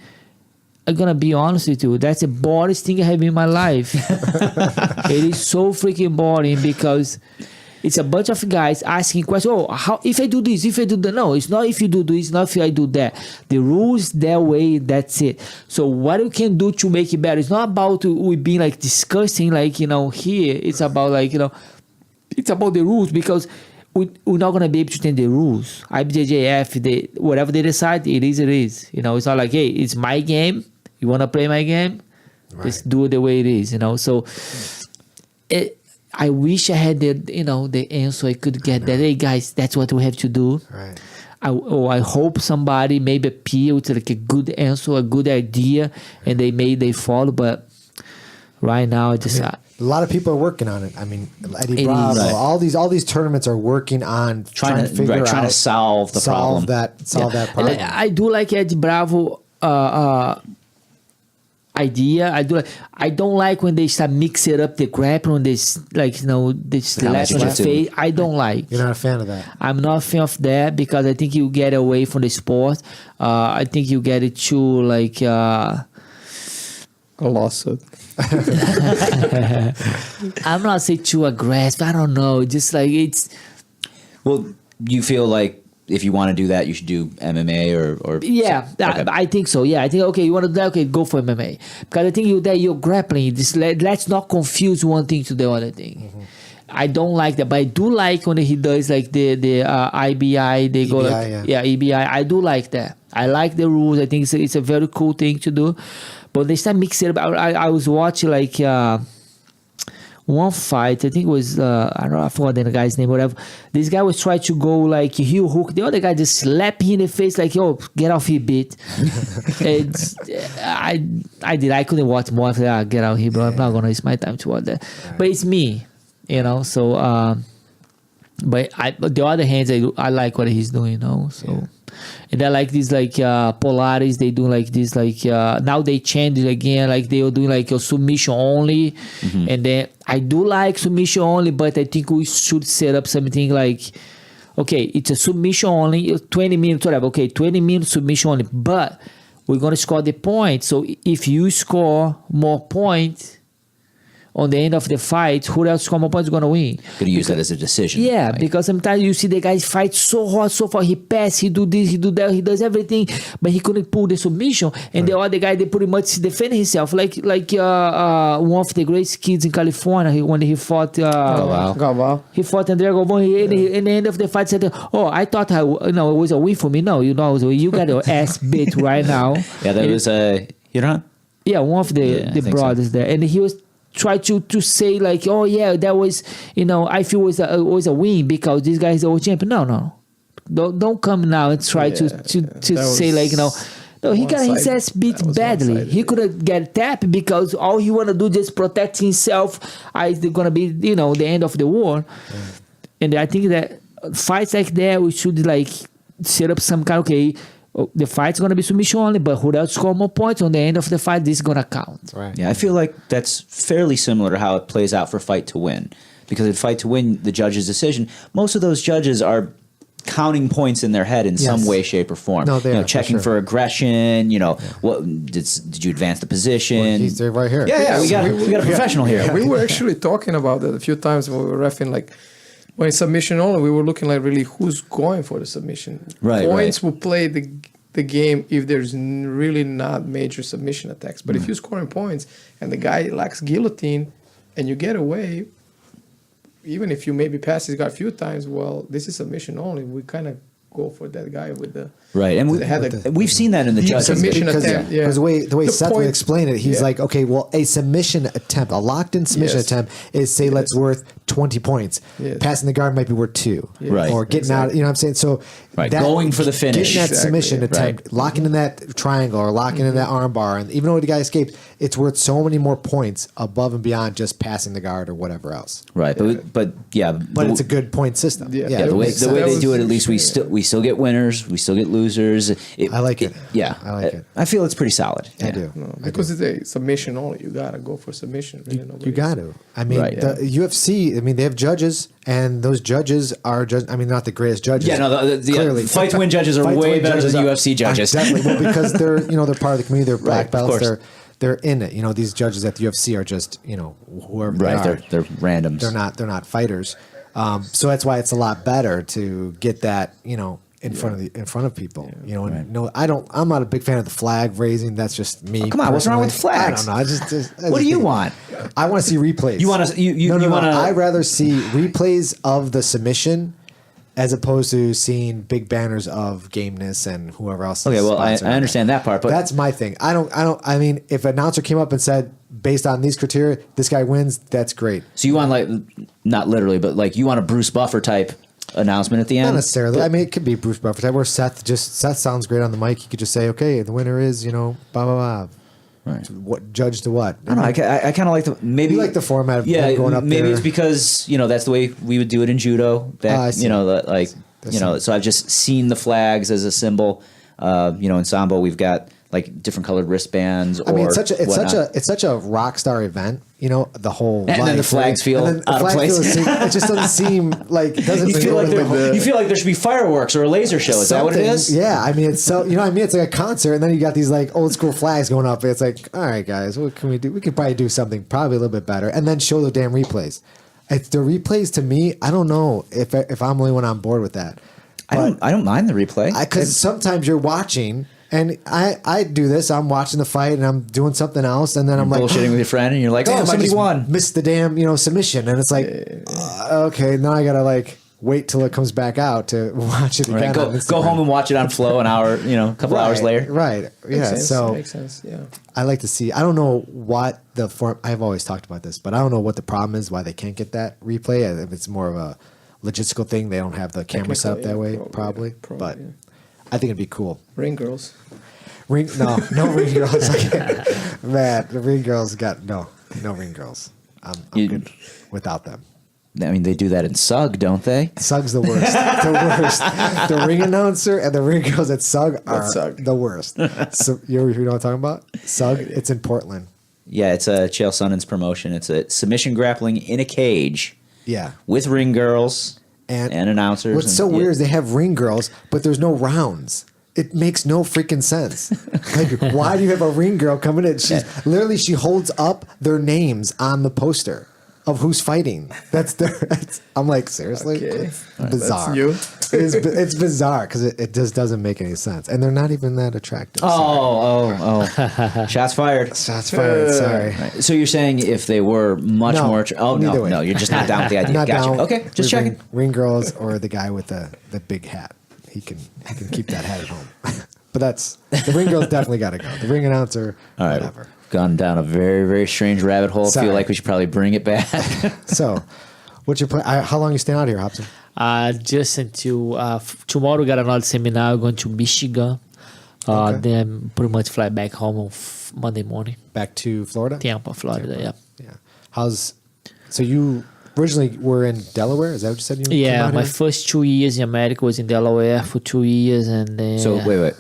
I'm gonna be honest with you, that's the boringest thing I have in my life. It is so freaking boring because it's a bunch of guys asking questions. Oh, how if I do this, if I do that? No, it's not if you do this, it's not if I do that. The rules that way, that's it. So what you can do to make it better? It's not about we being like discussing like here. It's about like it's about the rules because we're not gonna be able to change the rules. IBJJF, whatever they decide, it is. It's not like, hey, it's my game. You wanna play my game? Right. Just do it the way it is. So I wish I had the answer. I could get that. Hey guys, that's what we have to do. Right. I hope somebody, maybe a peer with like a good answer, a good idea, and they follow. But right now, a lot of people are working on it. I mean, Eddie Bravo, right. all these tournaments are working on trying to figure out, trying to solve the problem. Solve that problem. And I do like Eddie Bravo idea. I don't like when they start mixing up the grappling, this like this slap on the face. I don't like. You're not a fan of that. I'm not a fan of that because I think you get away from the sport. I think you get it too like a lawsuit. I'm not saying too aggressive. I don't know. Just like it's. Well, you feel like if you want to do that, you should do MMA or yeah, okay. I think so. Yeah, I think okay, you want to do that, okay, go for MMA because I think you're grappling. Let's not confuse one thing to the other thing. Mm-hmm. I don't like that, but I do like when he does like the IBI. They go like EBI. I do like that. I like the rules. I think it's a very cool thing to do. But they start mixing it up. I was watching like one fight. I think it was I don't know. I forgot the guy's name. Whatever. This guy was trying to go like heel hook. The other guy just slapped him in the face like, "Yo, get off here, bit." I did. I couldn't watch more. I said, get out here, bro. I'm not gonna waste my time to watch that. Right. But it's me, So, but on the other hand, I like what he's doing, So. Yeah. And I like these like Polaris. They do like this like now they changed it again. Like they were doing like a submission only, and then I do like submission only, but I think we should set up something like, okay, it's a submission only, 20 minutes, whatever. Okay, 20 minutes submission only, but we're gonna score the points. So if you score more points on the end of the fight, who else score more points is going to win. Going to use that as a decision. Yeah, right? Because sometimes you see the guys fight so hard, so far. He pass, he do this, he do that, he does everything, but he couldn't pull the submission. And the other guy, they pretty much defend himself. Like one of the greatest kids in California, when he fought... Galvão. He fought André Galvão. In the end of the fight, said, "Oh, I thought it was a win for me." No, you got your ass beat right now. Yeah, that was Iran? Yeah, one of the brothers there. And he was... try to say like, oh yeah, that was I feel was a win because this guy is the world champion. No, don't come now and try to say like no, he got his ass beat badly. He couldn't get tapped because all he wanna do just protect himself. It's gonna be the end of the war, and I think that fights like that we should like set up some kind. Okay, the fight's going to be submission only, but who else score more points on the end of the fight, this is going to count. Right. Yeah, I feel like that's fairly similar to how it plays out for fight to win. Because in fight to win, the judge's decision, most of those judges are counting points in their head in some way, shape, or form. No, they are, checking for aggression. What did you advance the position? Well, he's right here. Yeah, we got a professional here. Yeah, we were actually talking about that a few times when we were reffing, like when it's submission only, we were looking like really who's going for the submission. Right. Points will play the game if there's really not major submission attacks. But if you're scoring points and the guy lacks guillotine and you get away, even if you maybe pass his guy a few times, well, this is submission only. We kind of go for that guy with the Right, and we've seen that in the judges. submission attempt. Yeah, Because the way Seth would point- explain it, he's like, okay, well, a submission attempt, a locked-in submission Yes. attempt is, say, let's worth 20 points. Yes. Passing the guard might be worth 2. Right. Or getting out, you know what I'm saying? So Right, going for the finish. Getting that Exactly. submission attempt, Right. locking in that triangle or locking in that arm bar, and even though the guy escapes, it's worth so many more points above and beyond just passing the guard or whatever else. Right, but yeah, But it's a good point system. Yeah. yeah, the way that they was- do it, at least we still get winners, we still get losers. I like it. Yeah, I like it. I feel it's pretty solid. I Yeah. do. No, because it's a submission only. You gotta go for submission. Really, You got to. I mean, Right. the UFC. I mean, they have judges, and those judges are just. I mean, not the greatest judges. Yeah, no, the clearly. fight to win judges are Fight to way win better judges than are- UFC judges. Definitely, well, because they're they're part of the community. They're black Right, of belts. course. They're in it. These judges at the UFC are just whoever Right, they are. they're randoms. They're not fighters. So that's why it's a lot better to get that in front of people. And no, I'm not a big fan of the flag raising. That's just me. come on, what's wrong with personally. flags? I don't know. I just What do you want? I want to see replays. You wanna- you no, wanna- I'd rather see replays of the submission as opposed to seeing big banners of gameness and whoever else. Okay, is well, I sponsoring understand that part, but that's my thing. I mean, if an announcer came up and said, based on these criteria, this guy wins, that's great. so you want not literally, but you want a Bruce Buffer type announcement at the end? Not necessarily. I mean, it could be Bruce Buffer type where Seth sounds great on the mic. He could just say, okay, the winner is, blah, blah, blah. Right. What judge to what? I don't know. I kind of like the maybe You like the format of yeah. them going up maybe there. it's because that's the way we would do it in judo. I see. So I've just seen the flags as a symbol. In sambo we've got different colored wristbands. I mean, or it's such a rock star event. The whole And then the life, flags feel and then the out of flags place. it just doesn't seem like it doesn't. you feel like there should be fireworks or a laser show. Is that what it is? Yeah, I mean, it's so what I mean. It's like a concert, and then you got these old school flags going up. It's like, all right, guys, what can we do? We could probably do something probably a little bit better, and then show the damn replays. It's the replays to me. I don't know if I'm the only one on board with that. I don't mind the replay Because sometimes you're watching, and I do this. I'm watching the fight, and I'm doing something else, and then I'm like bullshitting with your friend, and you're like, damn, "Oh, I somebody just won!" missed the damn submission, and it's like, okay, now I gotta wait till it comes back out to watch it again. Right, on go Instagram. home and watch it on Flow an hour, a couple hours later. Right. Yeah. Makes sense. So Makes sense. Yeah. I like to see. I don't know what the form. I've always talked about this, but I don't know what the problem is. Why they can't get that replay? If it's more of a logistical thing, they don't have the camera set up that way, probably. But yeah. I think it'd be cool. Ring girls. No ring girls. Man, the ring girls got no ring girls. I'm good without them. I mean, they do that in SUG, don't they? Sug's the worst. The worst. The ring announcer and the ring girls at Sug are Sug. the worst. So you know what I'm talking about? Sug. It's in Portland. Yeah, it's a Chael Sonnen's promotion. It's a submission grappling in a cage Yeah. with ring girls and announcers. What's so weird is they have ring girls, but there's no rounds. It makes no freaking sense. Why do you have a ring girl coming in? She holds up their names on the poster of who's fighting. I'm like, seriously? Okay. It's bizarre. That's you. It's bizarre because it just doesn't make any sense. And they're not even that attractive. Oh. Shots fired. Shots fired. Sorry. Right. So you're saying if they were much No, more... neither way. No, you're just not down with the idea. Not Gotcha. down. Okay, just checking. Ring girls or the guy with the big hat. He can keep that hat at home. But the ring girls definitely got to go. The ring announcer, All right. whatever. Gone down a very, very strange rabbit hole. I Sorry. feel like we should probably bring it back. So, what's your plan? How long are you staying out here, Hobson? Just until tomorrow, we got another seminar going to Michigan. Okay. Then pretty much fly back home on Monday morning. Back to Florida? Tampa, Florida. Yeah. So you originally were in Delaware? Is that what you said? You came Yeah, out my here? first 2 years in America was in Delaware for 2 years, and then So wait.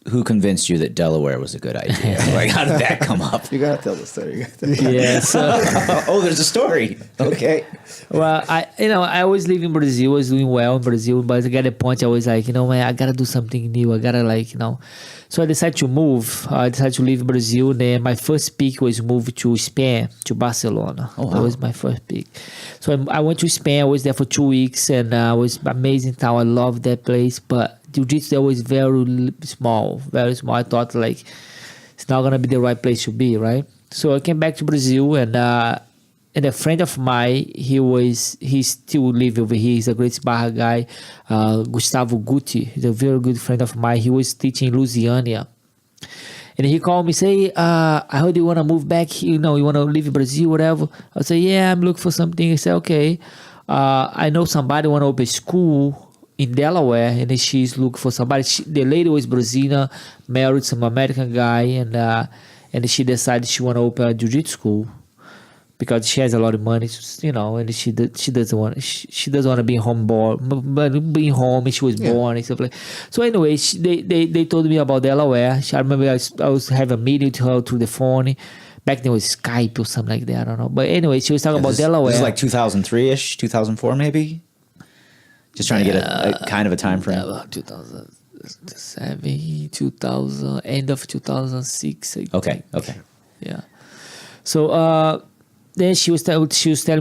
Who convinced you that Delaware was a good idea? How did that come up? You gotta tell the story. yeah. So Oh, there's a story. Okay. well, I always live in Brazil. I was doing well in Brazil, but I got a point. I was like, man, I gotta do something new. I gotta So I decided to move. I decided to leave Brazil. Then my first pick was move to Spain, to Barcelona. Oh, wow. That was my first pick. So I went to Spain. I was there for 2 weeks, and it was amazing town. I loved that place, but Jiu-Jitsu there was very small. I thought it's not gonna be the right place to be, right? So I came back to Brazil, and and a friend of mine, he still live over here. He's a great Barra guy, Gustavo Guti. He's a very good friend of mine. He was teaching in Louisiana. And he called me, say, I heard you want to move back, you want to leave Brazil, whatever. I say, yeah, I'm looking for something. He said, okay. I know somebody want to open school in Delaware, and she's looking for somebody. The lady was Brazilian, married some American guy, and she decided she want to open a jiu-jitsu school because she has a lot of money, and she doesn't want to be home but being home, and she was born and stuff like. So anyway, they told me about Delaware. I remember I was having a meeting with her through the phone. Back then it was Skype or something like that. I don't know. But anyway, she was talking about Delaware. This is like 2003-ish, 2004 maybe. Just trying to get a kind of a time frame. 2007, 2000, end of 2006. Okay. Yeah. So then she was telling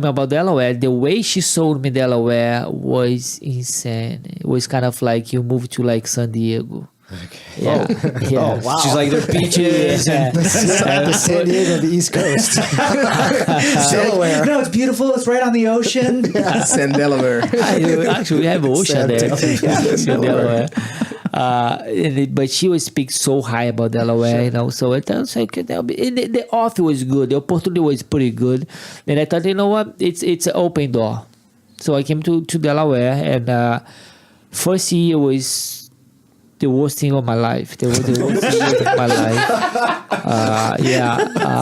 me about Delaware. The way she sold me Delaware was insane. It was kind of like you moved to like San Diego. Okay. Yeah. Oh, wow. She's like, there are beaches. The San Diego of the East Coast. Delaware. No, it's beautiful. It's right on the ocean. San Delaware. Actually, we have ocean there. Delaware. But she would speak so high about Delaware, so it was like the offer was good, the opportunity was pretty good, and I thought, you know what, it's an open door. So I came to Delaware, and first year was the worst thing of my life. The worst thing of my life.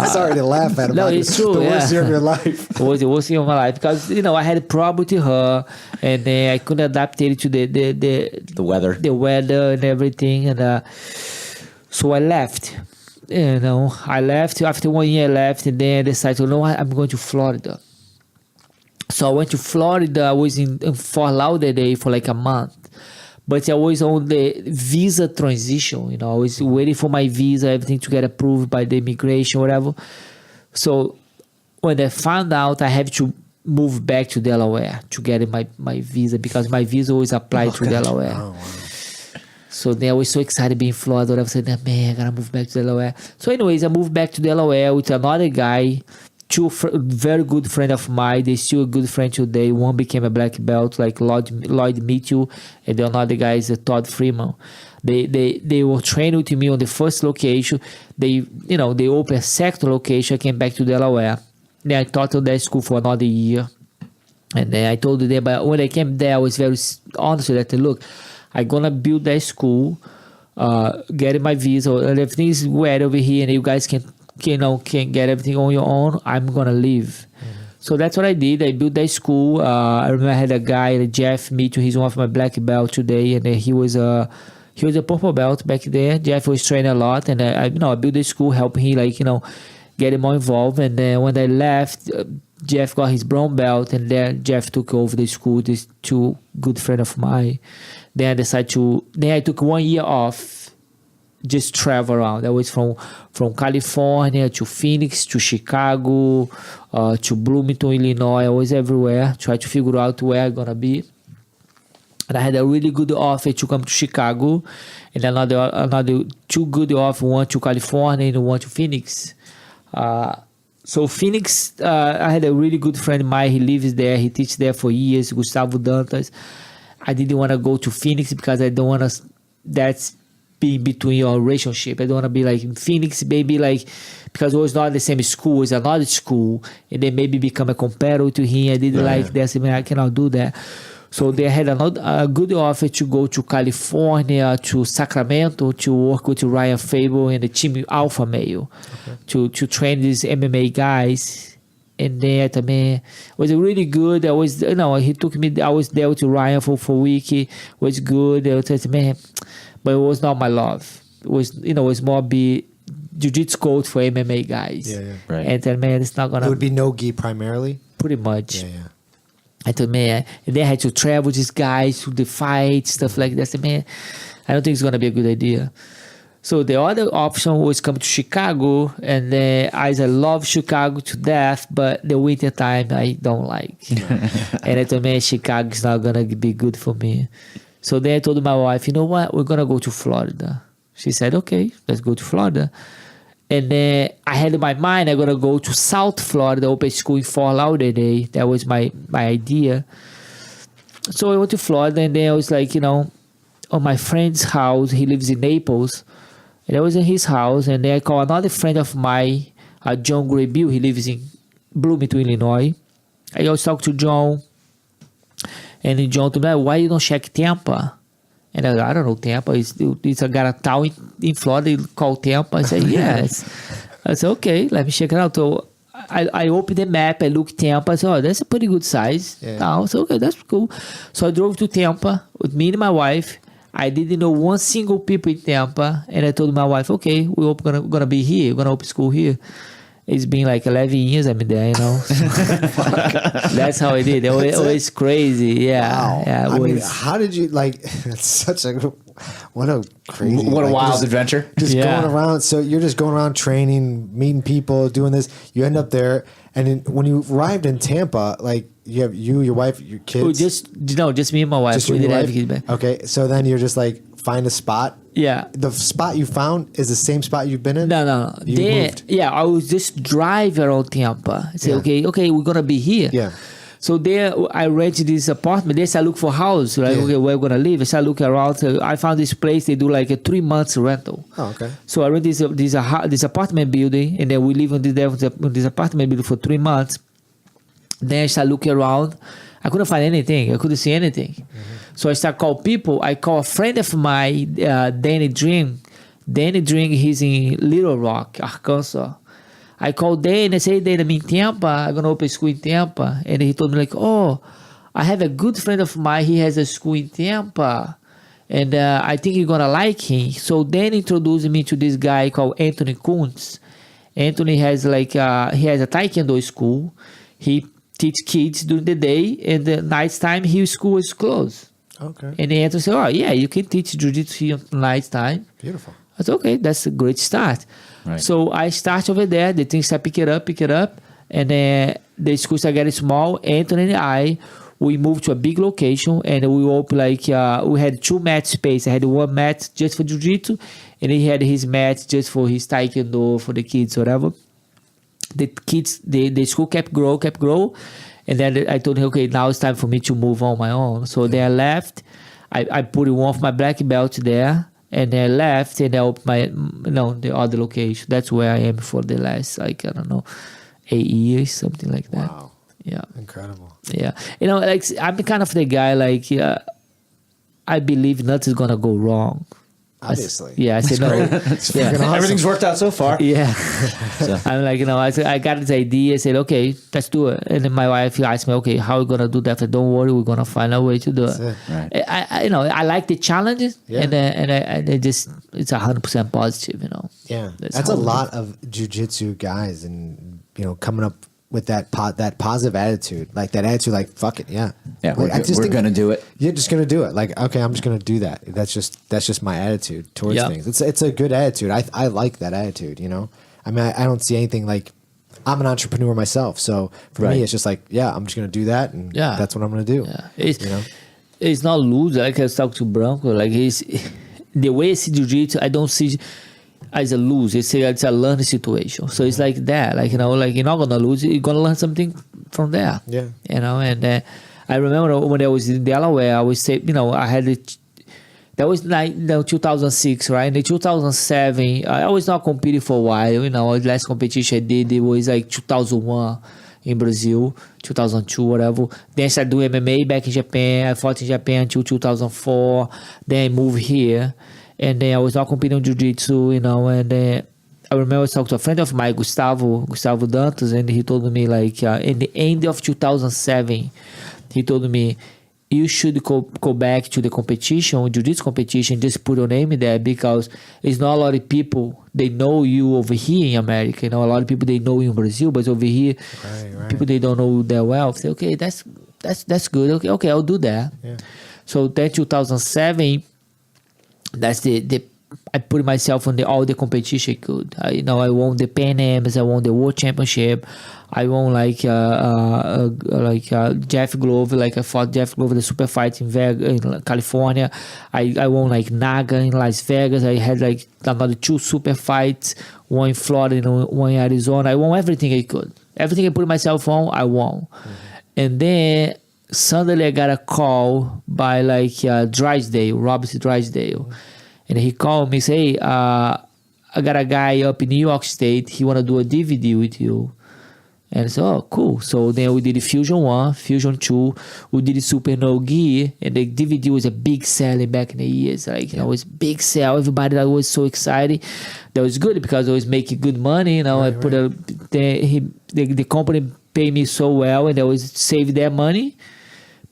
Sorry to laugh at it. No, it's true. The worst year of your life. It was the worst thing of my life because I had a problem with her, and then I couldn't adapt it to the weather and everything, and so I left. I left after 1 year. I left, and then I decided, I'm going to Florida. So I went to Florida. I was in Fort Lauderdale for like a month. But I was on the visa transition, I was waiting for my visa, everything to get approved by the immigration, whatever. So when I found out, I have to move back to Delaware to get my visa because my visa always applied to Delaware. Oh, wow. So then I was so excited being in Florida. I was saying, man, I gotta move back to Delaware. So anyways, I moved back to Delaware with another guy, two very good friend of mine. They're still a good friend today. One became a black belt, like Lloyd Mitchell, and the other guy is Todd Freeman. They were training with me on the first location. They opened a second location. I came back to Delaware. Then I taught on that school for another year, and then I told them. But when I came there, I was very honest with that. Look, I'm gonna build that school, getting my visa, and everything is wet over here, and you guys can get everything on your own. I'm gonna leave. So that's what I did. I built that school. I remember I had a guy, Jeff Mitchell. He's one of my black belt today, and he was a purple belt back then. Jeff was training a lot, and I built the school, helping him, get him more involved. And then when I left, Jeff got his brown belt, and then Jeff took over the school. These two good friends of mine. Then I decided Then I took 1 year off, just travel around. I was from California to Phoenix to Chicago to Bloomington, Illinois. I was everywhere, try to figure out where I'm gonna be. And I had a really good offer to come to Chicago, and another two good offers, one to California and one to Phoenix. So Phoenix, I had a really good friend of mine. He lives there. He teaches there for years, Gustavo Dantas. I didn't want to go to Phoenix because I don't want to. That's be between your relationship. I don't want to be like in Phoenix, maybe because it was not the same school, it's another school, and then maybe become a competitor to him. I didn't like that. So I cannot do that. So they had a good offer to go to California, to Sacramento, to work with Ryan Fable and the team Alpha Male, to train these MMA guys. And then I thought, man, it was really good. He took me. I was there with Ryan for a week. It was good. I thought, man, but it was not my love. It was, it was more be jiu-jitsu coach for MMA guys. Yeah. Right. And then, man, it's not gonna. It would be no-gi primarily? Pretty much. Yeah. I thought, man, and then I had to travel with these guys to the fight, stuff like that. I said, man, I don't think it's gonna be a good idea. So the other option was come to Chicago, and I love Chicago to death, but the winter time I don't like. And I thought, man, Chicago is not gonna be good for me. So then I told my wife, you know what, we're gonna go to Florida. She said, okay, let's go to Florida. And then I had in my mind I'm gonna go to South Florida, open school in Fort Lauderdale. That was my idea. So I went to Florida, and then I was like, on my friend's house. He lives in Naples, and I was in his house. And then I called another friend of mine, John Graybill. He lives in Bloomington, Illinois. I always talk to John, and then John told me, why you don't check Tampa? And I don't know Tampa. It's a got a town in Florida called Tampa. I said, yes. I said, okay, let me check it out. So I opened the map. I looked Tampa. I said, oh, that's a pretty good size town. So okay, that's cool. So I drove to Tampa with me and my wife. I didn't know one single people in Tampa, and I told my wife, okay, we're gonna be here. We're gonna open school here. It's been like 11 years I'm there, That's how I did. It was crazy. Yeah. Wow. Yeah, I mean, how did you it's such a what a crazy What a wild adventure. Just going around. So you're just going around training, meeting people, doing this. You end up there, and then when you arrived in Tampa, like you have your wife, your kids. Just me and my wife. Just we your didn't wife? have kids back. Okay, so then you're just like find a spot. Yeah. The spot you found is the same spot you've been in? No. You moved? Yeah, I was just driving around Tampa. I said, okay, we're gonna be here. Yeah. So there, I rented this apartment. There, I look for house. Like, okay, where we're gonna live. So I look around. I found this place. They do like a 3 months rental. Oh, okay. So I rent this apartment building, and then we live in this apartment building for 3 months. Then I start looking around. I couldn't find anything. I couldn't see anything. So I start call people. I call a friend of mine, Danny Dream. Danny Dream, he's in Little Rock, Arkansas. I called Dan. I say, Dan, I'm in Tampa. I'm going to open school in Tampa. And he told me like, oh, I have a good friend of mine. He has a school in Tampa. And I think you're going to like him. So Dan introduced me to this guy called Anthony Kuntz. Anthony has he has a Taekwondo school. He teach kids during the day, and the night time his school is closed. Okay. And the Anthony said, oh yeah, you can teach jiu-jitsu here at night time. Beautiful. I said, okay, that's a great start. Right. So I start over there. The things start pick it up. And then the school started getting small. Anthony and we moved to a big location, and we opened we had 2 mat space. I had 1 mat just for jiu-jitsu, and he had his mat just for his taekwondo, for the kids, whatever. The school kept grow. And then I told him, okay, now it's time for me to move on my own. So then I left. I put one of my black belts there, and then I left, and I opened the other location. That's where I am for the last, 8 years, something like that. Wow. Yeah. Incredible. Yeah. I'm kind of the guy, I believe nothing's going to go wrong. Obviously. I said no. Awesome. Everything's worked out so far. Yeah. I'm like, I got this idea. I said, okay, let's do it. And then my wife asked me, okay, how are we going to do that? I said, don't worry, we're going to find a way to do it. Right. I like the challenges, Yeah. and it's 100% positive, Yeah. That's how a it lot of jiu-jitsu guys, and, coming up with that positive attitude, that attitude, fuck it, yeah, We're gonna do it. You're just gonna do it. Okay, I'm just gonna do that. That's just my attitude towards things. It's a good attitude. I like that attitude. I mean, I don't see anything I'm an entrepreneur myself, so for me, it's just I'm just gonna do that, and that's what I'm gonna do. Yeah. It's not loser. Like I was talking to Branco, the way I see jiu-jitsu, I don't see as a lose. It's a learning situation. So it's like that. You're not gonna lose. You're gonna learn something from there. Yeah. And I remember when I was in Delaware, I was say, I had it. That was 2006, right? In 2007, I was not competing for a while. The last competition I did, it was 2001 in Brazil, 2002, whatever. Then I started doing MMA back in Japan. I fought in Japan until 2004. Then I moved here. And then I was not competing in jiu-jitsu, and I remember I was talking to a friend of mine, Gustavo Dantas, and he told me in the end of 2007, he told me, you should go back to the competition, jiu-jitsu competition, just put your name in there, because it's not a lot of people, they know you over here in America. A lot of people, they know you in Brazil, but over here, people, they don't know you that well. I say, okay, that's good. Okay, I'll do that. Yeah. So then 2007, that's the I put myself on all the competition I could. I won the Pan Ams, I won the World Championship, I won Jeff Glover, I fought Jeff Glover the super fight in Vegas, in California. I won Naga in Las Vegas. I had another 2 super fights, one in Florida and one in Arizona. I won everything I could. Everything I put myself on, I won. And then suddenly I got a call by Drysdale, Robert Drysdale. And he called me, say, hey, I got a guy up in New York State. He want to do a DVD with you. And I said, oh, cool. So then we did Fusion 1, Fusion 2. We did Super No Gi. And the DVD was a big selling back in the years. It was big sell. Everybody that was so excited. That was good because I was making good money. The company paid me so well and I was saved their money.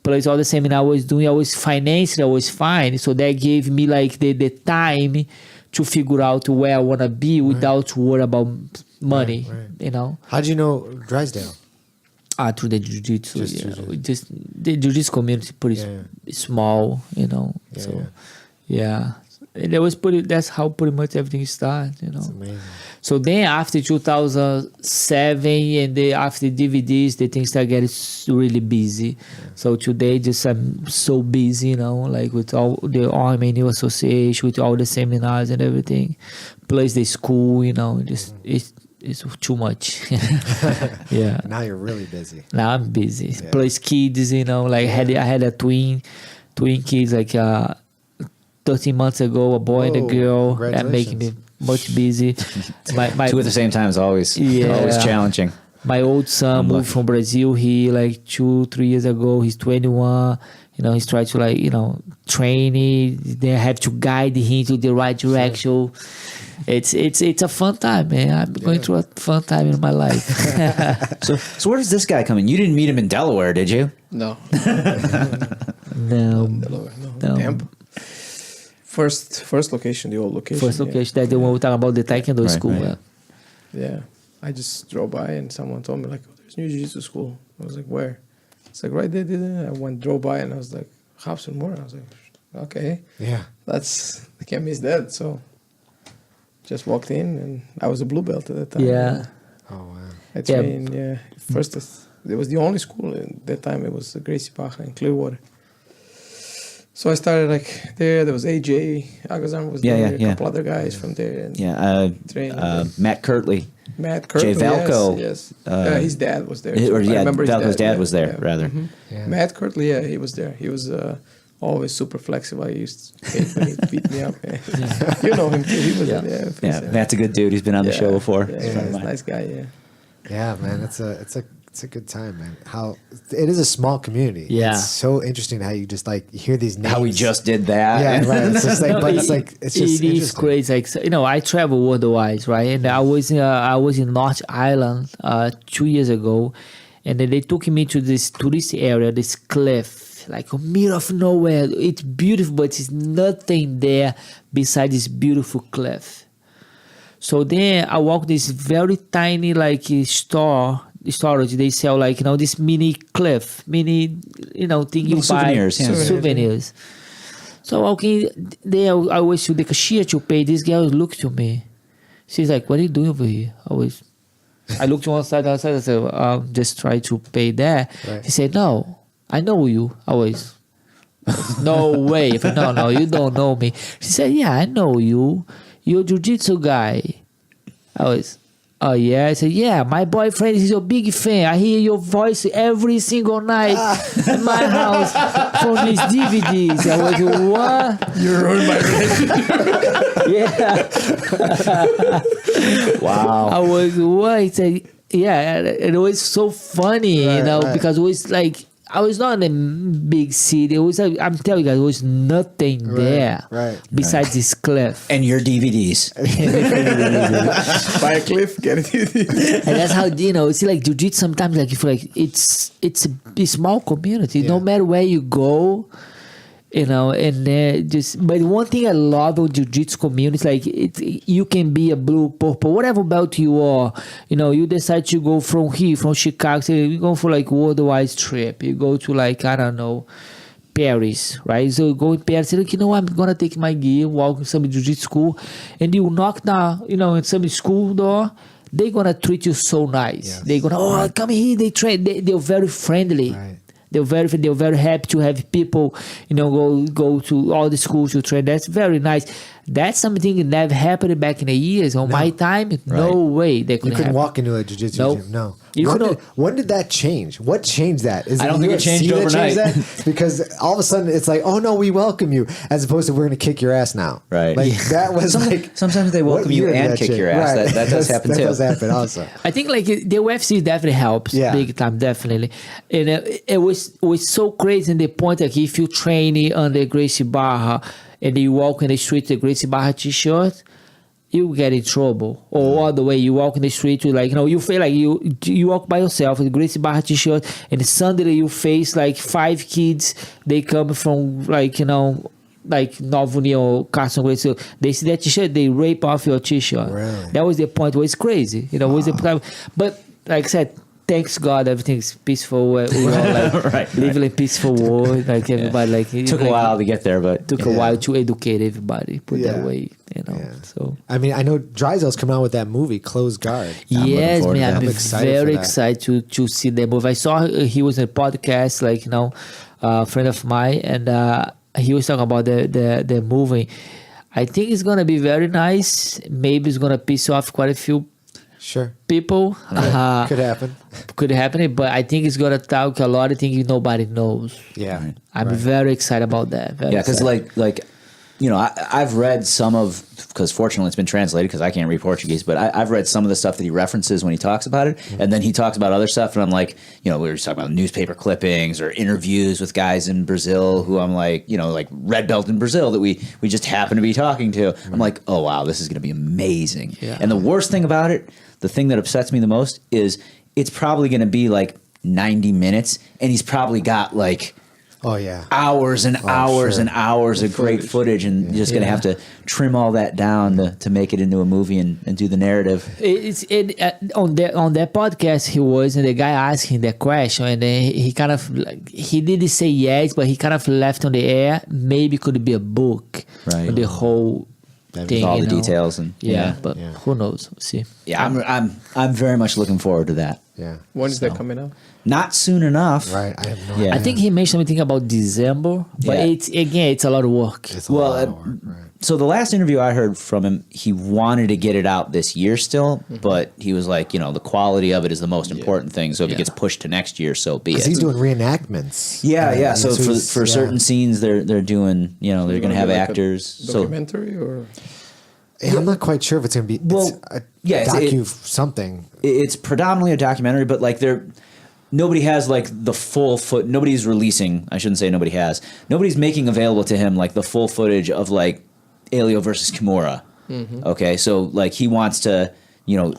Plus all the seminar I was doing, I was financed, I was fine. So that gave me the time to figure out where I want to be without worry about money, How'd you know Drysdale? Through the jiu-jitsu, just the jiu-jitsu community pretty small, And that's how pretty much everything started, It's amazing. So then after 2007 and after DVDs, the things started getting really busy. Yeah. So today I'm so busy, with all the Army New Association, with all the seminars and everything. Plus the school, it's too much. Yeah. Now you're really busy. Now I'm busy. Yeah. Plus kids, I had a twin kids 13 months ago, a boy and a girl. That making me much busy. My 2 at the same time is always challenging. My old son moved from Brazil. He 2-3 years ago. He's 21. He's trying to train. They have to guide him to the right direction. It's a fun time, man. I'm going through a fun time in my life. So where does this guy come in? You didn't meet him in Delaware, did you? No. No. Delaware, no. Tampa. First location, the old location. First location, that the one we talking about, the Taekwondo school. Right. Yeah. I just drove by and someone told me there's new jiu-jitsu school. I was like, where? It's right there. I drove by and I was like, Robson Moura. I was like, okay. Yeah. I can't miss that. So just walked in and I was a blue belt at that time. Yeah. Oh, wow. I trained, First, it was the only school at that time. It was Gracie Baja in Clearwater. So I started there. There was AJ Agazan was there. A couple other guys from there. And Matt Kirtley. Jay Valco. Yes. His dad was there. Valco's dad was there, rather. Mm-hmm. Yeah. Matt Kirtley, he was there. He was always super flexible. I used to hate when he beat me up. You know him too. He was there. Matt's a good dude. He's been on the show before. Yeah, he's a nice guy. Yeah, man. It's a good time, man. How it is a small community. Yeah, it's so interesting how you just hear these names. How we just did that. Yeah, right. It's just it's just it is crazy. I travel worldwide, right? And I was in North Island 2 years ago, and then they took me to this tourist area, this cliff, a middle of nowhere. It's beautiful, but it's nothing there besides this beautiful cliff. So then I walk this very tiny storage. They sell this mini cliff, thing you buy. Souvenirs. So walking there, I was to the cashier to pay. This girl looked to me. She's like, "What are you doing over here?" I looked to one side, the other side. I said, "Just try to pay there." Right. She said, "No, I know you." No way. I said, no, you don't know me. She said, "Yeah, I know you. You're a jiu-jitsu guy." Oh yeah, I said, yeah, my boyfriend is your big fan. I hear your voice every single night in my house from these DVDs. I was like, what? You ruined my relationship. Wow. I was, what? He said, yeah, it was so funny, because it was I was not in a big city. It was I'm telling you guys, there was nothing there besides this cliff. And your DVDs. Buy a cliff, get a DVD. And that's how, it's jiu-jitsu sometimes you feel it's a small community. No matter where you go, and but one thing I love about jiu-jitsu community, you can be a blue, purple, whatever belt you are, you decide to go from here, from Chicago, you go for worldwide trip, you go to I don't know, Paris, right? So you go in Paris, say, look, you know what? I'm gonna take my gear, walk in some jiu-jitsu school, and you knock down, in some school door, they're gonna treat you so nice. Yes. They're gonna, come here, they train, they're very friendly. Right. They're very happy to have people, go to all the schools to train. That's very nice. That's something that never happened back in the years. On my time, no way that could You couldn't happen. walk into a jiu-jitsu Nope. gym. No. You couldn't- When did that change? What changed that? Is I don't think it UFC changed that overnight. that? Because all of a sudden it's like, oh no, we welcome you, as opposed to we're going to kick your ass now. Right. Like that was like. Sometimes they welcome what you year did and that kick change? your ass. Right. That does happen that too. That does happen also. I think like the UFC definitely helps, Yeah. big time, definitely. And it was so crazy in the point like if you train under Gracie Barra and you walk in the street with a Gracie Barra t-shirt, you get in trouble. Or other way, you walk in the street with you feel like you walk by yourself with a Gracie Barra t-shirt and suddenly you face like 5 kids. They come from like Novo Union or Carson Gracie. So they see that t-shirt, they rape off your t-shirt. Really? That was the point where it's crazy. Was the problem. But like I said, thanks God, everything's peaceful. We all living in a peaceful world. Like everybody, Took a while to get there, but took a while to educate everybody. Put Yeah. that way, Yeah. So I mean, I know Drysdale's coming out with that movie, Closed Guard. yes, forward to man, that. I'm I'm excited very for that. excited to see the movie. I saw he was in a podcast, a friend of mine, and he was talking about the movie. I think it's gonna be very nice. Maybe it's gonna piss off quite a few Sure. people. Could happen. Could happen, but I think it's gonna talk a lot of things nobody knows. Yeah. I'm Right. very excited about that. Very yeah, because excited. I've read some of, because fortunately it's been translated because I can't read Portuguese, but I've read some of the stuff that he references when he talks about it, and then he talks about other stuff, and I'm like, we were talking about newspaper clippings or interviews with guys in Brazil who I'm like, like red belt in Brazil that we just happen to be talking to. I'm like, oh wow, this is going to be amazing. Yeah. And the worst thing about it, the thing that upsets me the most is it's probably going to be like 90 minutes, and he's probably got like Oh yeah. hours and hours sure. and hours of great footage, and you're just going to have to trim all that down to make it into a movie and do the narrative. On that podcast he was, and the guy asked him that question, and then he kind of he didn't say yes, but he kind of left on the air. Maybe could be a book, Right. on the whole thing, all the details and but Yeah. who knows? We'll see. Yeah, I'm very much looking forward to that. Yeah. When is that coming out? Not soon enough. Right. I have no Yeah. idea. I think he mentioned something about December, but Yeah. it's a lot of work. It's a Well, lot of work, right. So the last interview I heard from him, he wanted to get it out this year still, but he was like, the quality of it is the most important thing. So if it gets pushed to next year, so be Because it. he's doing reenactments. Yeah. So he's- for certain scenes, they're doing, they're going to have Like a actors. So documentary or Yeah, I'm not quite sure if it's going to be. Well, it's a yeah, it's- docu something. it's predominantly a documentary, but like nobody has like the full nobody's releasing, I shouldn't say nobody has. Nobody's making available to him like the full footage of like Elio versus Kimura. Okay, so like he wants to,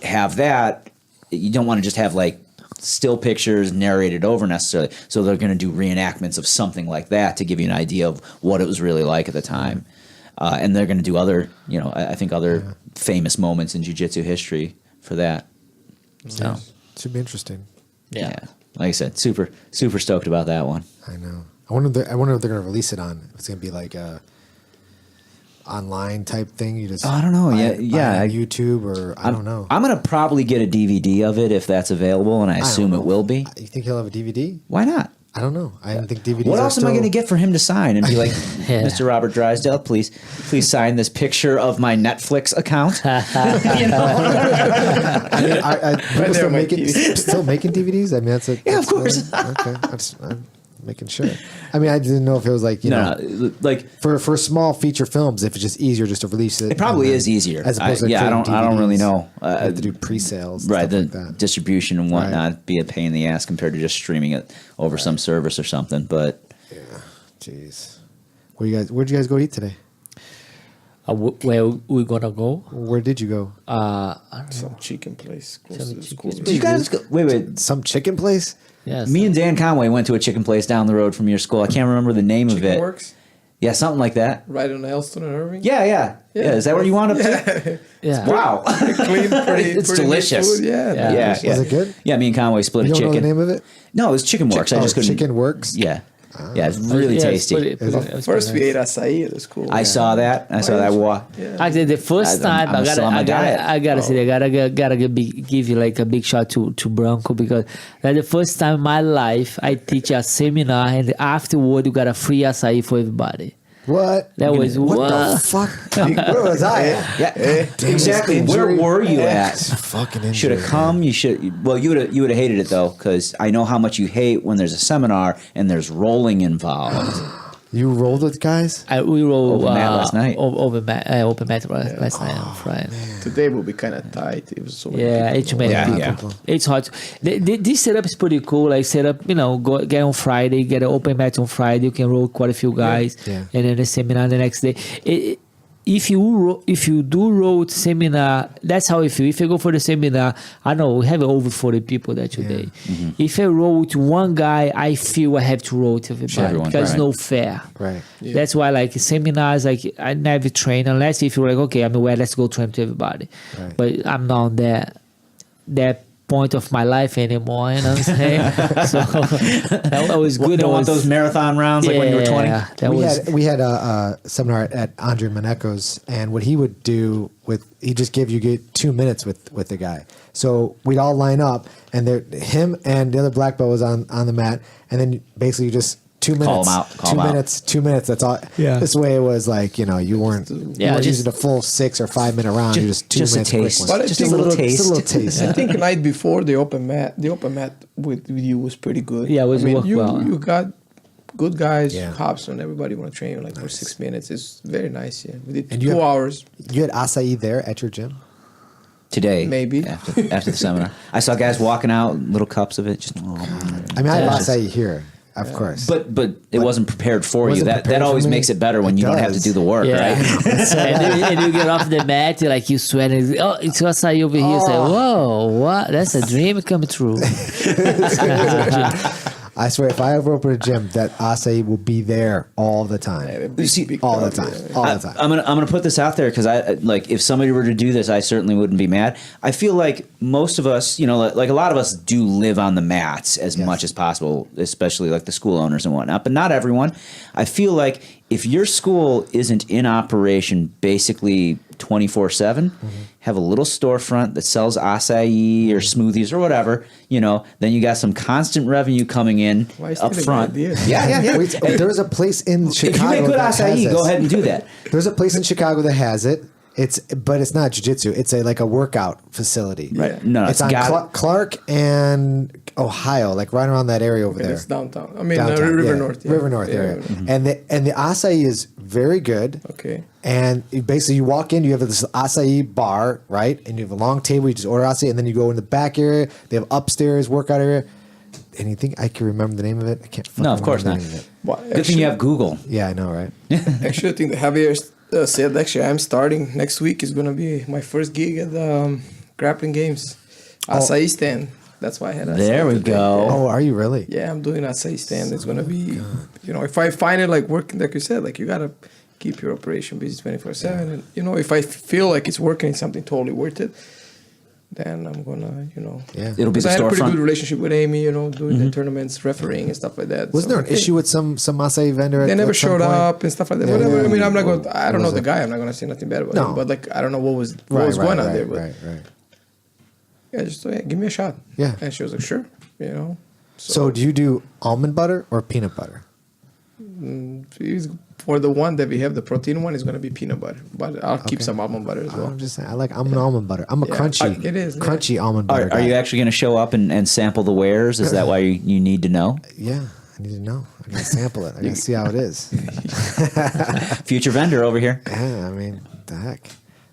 have that. You don't want to just have like still pictures narrated over necessarily. So they're going to do reenactments of something like that to give you an idea of what it was really like at the time. And they're going to do other, I think other famous moments in jiu-jitsu history for that. So, Should be interesting. yeah. Like I said, super, super stoked about that one. I know. I wonder if they're going to release it on. If it's going to be like a online type thing. You just I don't know. buy Yeah, it- buy yeah. it on YouTube or I don't know. I'm going to probably get a DVD of it if that's available, and I don't assume know. it will be. You think he'll have a DVD? Why not? I don't know. I didn't think DVDs. What are else am I going to still- get for him to sign and be like, Yeah. Mr. Robert Drysdale, please sign this picture of my Netflix account? People still making DVDs. I mean, that's a Yeah, of course. Okay, I'm making sure. I mean, I didn't know if it was like No, like for small feature films, if it's just easier just to release it. it probably and then- is easier. As opposed to I creating don't really DVDs. know. You have to do pre-sales, Right, stuff the like that. distribution and whatnot be a pain in the ass compared to just streaming it over some service or something. But Jeez, where'd you guys go eat today? Where we gonna go? Where did you go? some chicken place close to the school. did you guys go? Wait. Some chicken place. Yes. Me and Dan Conway went to a chicken place down the road from your school. I can't remember the name of Chicken it. Works Yeah, something like that. right on Elston and Irving. Yeah. Is that where you wound up to? Yeah. Wow. Clean, pretty. It's pretty neat delicious. food. Yeah. Yeah. Was it good? Yeah, me and Conway split You a don't know chicken. the name of it? No, it was Chicken Works. I just couldn't. Chicken Works. Yeah. Yeah, it's really tasty. First we ate acai at the school. I saw that. I saw that walk. Actually, the first time I'm still on my diet. I gotta say, I gotta give you like a big shout to Branco, because that's the first time in my life I teach a seminar, and afterward you got a free acai for everybody. What? That was what what? the fuck? Where was I at? Yeah, exactly. Where were you at? Fucking injury. Should have come. You should. Well, you would have hated it though, because I know how much you hate when there's a seminar and there's rolling involved. You rolled with guys? We rolled Open mat last night. Open mat last night on Friday. Today will be kind of tight. It was so many Yeah, people. it's too many people. It's hard. This setup is pretty cool. Like set up, get on Friday, get an open mat on Friday. You can roll quite a few guys, and then the seminar the next day. If you do roll seminar, that's how I feel. If I go for the seminar, I know we have over 40 people there today. If I roll with one guy, I feel I have to roll with everybody because it's no fair. Right. Yeah. That's why like seminars, like I never train unless if you're like, okay, I'm aware, let's go train to everybody. Right. But I'm not on that point of my life anymore, you know what I'm saying? So that was good. Don't want those marathon rounds like when you were 20? We had a seminar at Andre Maneco's, and what he would do he just gave you 2 minutes with the guy. So we'd all line up, and him and the other black belt was on the mat, and then basically you just 2 minutes. Call 'em out. 2 minutes. That's all. Yeah. This way it was like, you weren't using a full 6 or 5 minute round. You just 2 just a minutes. quick taste. ones. But I Just think a little taste. Just a little taste. I think the night before the open mat with you was pretty good. Yeah, it was worked well. You got good guys, Yeah. Hobson, everybody want to train like for 6 minutes. It's very nice. Yeah, we did And 2 hours. You had acai there at your gym? Today, Maybe. after the seminar, I saw guys walking out, little cups of it. Just I mean, I have acai here, of course. but it wasn't prepared for you. Wasn't That prepared for always me. makes it better when It you don't have to does. do the work, right? and you get off the mat, you're like you sweat, and it's acai over here. Say, whoa, what? That's a dream coming true. I swear, if I ever open a gym, that acai will be there all the time. All the time. All the time. I'm gonna put this out there because I like if somebody were to do this, I certainly wouldn't be mad. I feel like most of us, like a lot of us do live on the mats as much as possible, especially like the school owners and whatnot, but not everyone. I feel like if your school isn't in operation basically 24/7, have a little storefront that sells acai or smoothies or whatever, then you got some constant revenue coming in Why is up that a front. good idea? Yeah. Wait, there's a place in Chicago. If you make good that has acai, this. go ahead and do that. There's a place in Chicago that has it. But it's not jiu-jitsu. It's like a workout facility. Right. No, it's on Clark and Ohio, like right around that area over there. It's downtown. I mean, Downtown, River yeah. North. Yeah. River North area. Mm-hmm. And the acai is very good. Okay. And you walk in, you have this acai bar, right? And you have a long table, you just order acai, and then you go in the back area. They have upstairs workout area. And you think I can remember the name of it? I can't. No, of course not. Well, Good thing you have Google. Yeah, I know, right? Actually, I think the Javier said actually I'm starting next week. Is gonna be my first gig at the Grappling Games. Acai stand. That's why I had acai There we today. go. Oh, are you really? Yeah, I'm doing acai stand. It's gonna be, if I find it like working, like you said, like you gotta keep your operation busy 24/7. And if I feel like it's working, it's something totally worth it, then I'm gonna, Yeah. It'll be the I had a pretty good storefront. relationship with Amy, doing the tournaments, refereeing and stuff like that. Wasn't there an issue with some acai vendor? They never at some showed point? up and stuff like that. Yeah, Whatever. yeah. I mean, I'm not going. I don't know was the it? guy. I'm not going to say nothing bad about No. him. But like, I don't know what was going on there. But yeah, just give me a shot. Yeah. And she was like, sure. So do you do almond butter or peanut butter? For the one that we have, the protein one is going to be peanut butter, but I'll keep some almond butter as well. I'm just saying, I'm almond butter. I'm a Yeah, crunchy. it is, yeah. Crunchy almond butter. Are you guy. actually going to show up and sample the wares? Is that why you need to know? Yeah, I need to know. I got to sample it. I got to see how it is. Future vendor over here. Yeah, I mean, the heck.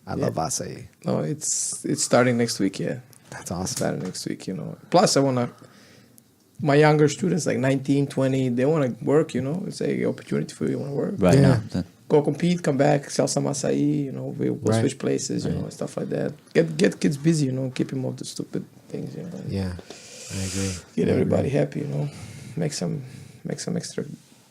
I love acai. No, it's starting next week. Yeah, That's awesome. starting next week. Plus, I want to. My younger students, like 19, 20, they want to work. It's a opportunity for you to work. Right Yeah. now. Go compete, come back, sell some acai. We'll Right. switch places. And stuff like that. Get kids busy. Keep them off the stupid things. Yeah, I agree. Get everybody happy. Make some extra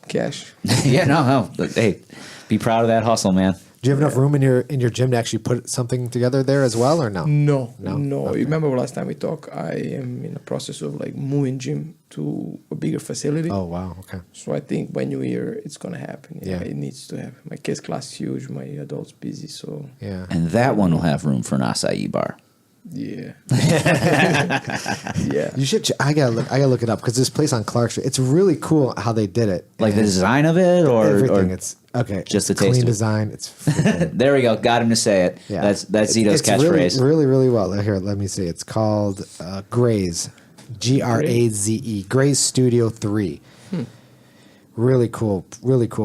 cash. Yeah, no. Hey, be proud of that hustle, man. Do you have enough room in your gym to actually put something together there as well, or no? No. Okay. You remember last time we talked? I am in the process of like moving gym to a bigger facility. Oh wow, okay. So I think by New Year it's gonna happen. Yeah. It needs to happen. My kids' class is huge. My adults busy. So Yeah. And that one will have room for an acai bar. yeah, yeah. You should. I gotta look it up because this place on Clark Street. It's really cool how they did it. Like the And design of it, or everything. or It's okay. just the it's taste clean of it. design. It's freaking- there we go. Got him to say it. yeah. That's Zito's It's catchphrase. Really, really well. Here, let me see. It's called Graze, Graze, Graze Studio 3. Really cool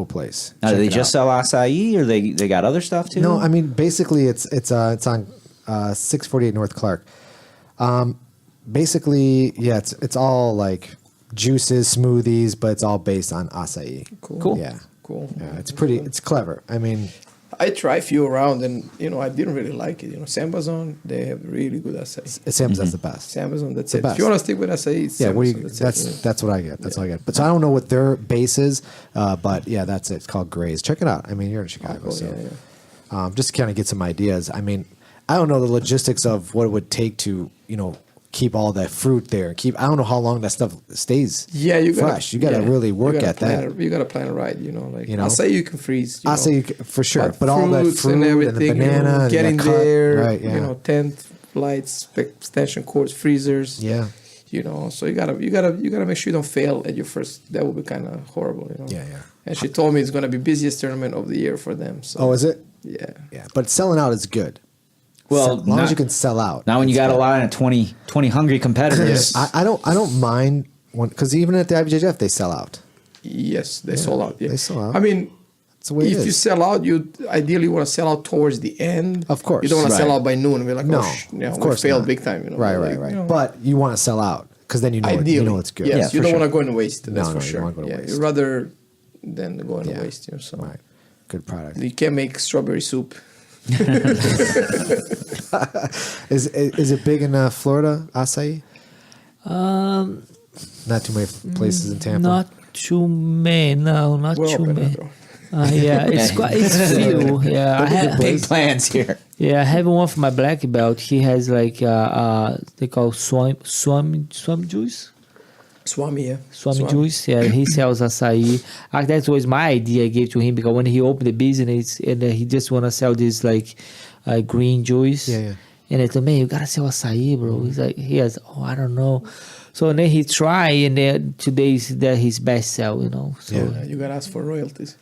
place. Now, do Check they it just out. sell acai, or they got other stuff too? No, I mean basically it's on 648 North Clark. Basically, yeah, it's all like juices, smoothies, but it's all based on acai. Cool. Yeah. Cool. Yeah, it's clever. I mean, I tried a few around, and I didn't really like it. Sambazon, they have really good acai. Sam's that's the best. Sambazon, that's The it. best. If you want to stick with acai, it's Yeah, Sambazon, that's what I get. That's all I get. But so I don't know what their base is, but yeah, that's it. It's called Graze. Check it out. I mean, you're in Chicago, cool, so yeah. just to kind of get some ideas. I mean, I don't know the logistics of what it would take to keep all that fruit there. I don't know how long that stuff stays. Yeah, you gotta, fresh. You got to really work at that. You got to plan it right. Like You know? acai, you can freeze. Acai for sure, but all that fruits fruit and everything, and the banana, and get that in cut, there. right? Yeah, tent lights, extension cords, freezers. yeah, So you gotta make sure you don't fail at your first. That would be kind of horrible. yeah. And she told me it's gonna be busiest tournament of the year for them. So Oh, is it? yeah. Yeah, but selling out is good. Well, as long as not- you can sell out. Now, when you it's got a good. line of 20 hungry competitors, I don't mind because even at the IBJJF they sell out. Yes, they sold out. Yeah. they sold out. I mean, That's the way it if you is. sell out, you ideally want to sell out towards the end. Of course. You don't want to sell Right. out by noon and be like, No, we of course failed not. big time. Right. Like, But you want to sell out because then you ideally, know it's good. Yes, Yeah, you for don't sure. want to go in waste. That's No, for you sure. don't wanna go to Yeah, waste. you'd rather than go in Yeah. waste. So Right. Good product. you can't make strawberry soup. Is it big in Florida, acai? Not too many places in Tampa. Not too many. No, not We're too open, many. bro. Yeah, it's few. Yeah, I have. big plans here. Yeah, I have one for my black belt. He has like they call swami juice. Swami, yeah. Swami juice. Yeah, he sells acai. That was my idea I gave to him because when he opened the business and he just wanna sell this like green juice. Yeah. And I told me, you gotta sell acai, bro. He's like, I don't know. So then he tried, and then today's his best sell, So Yeah, you gotta ask for royalties.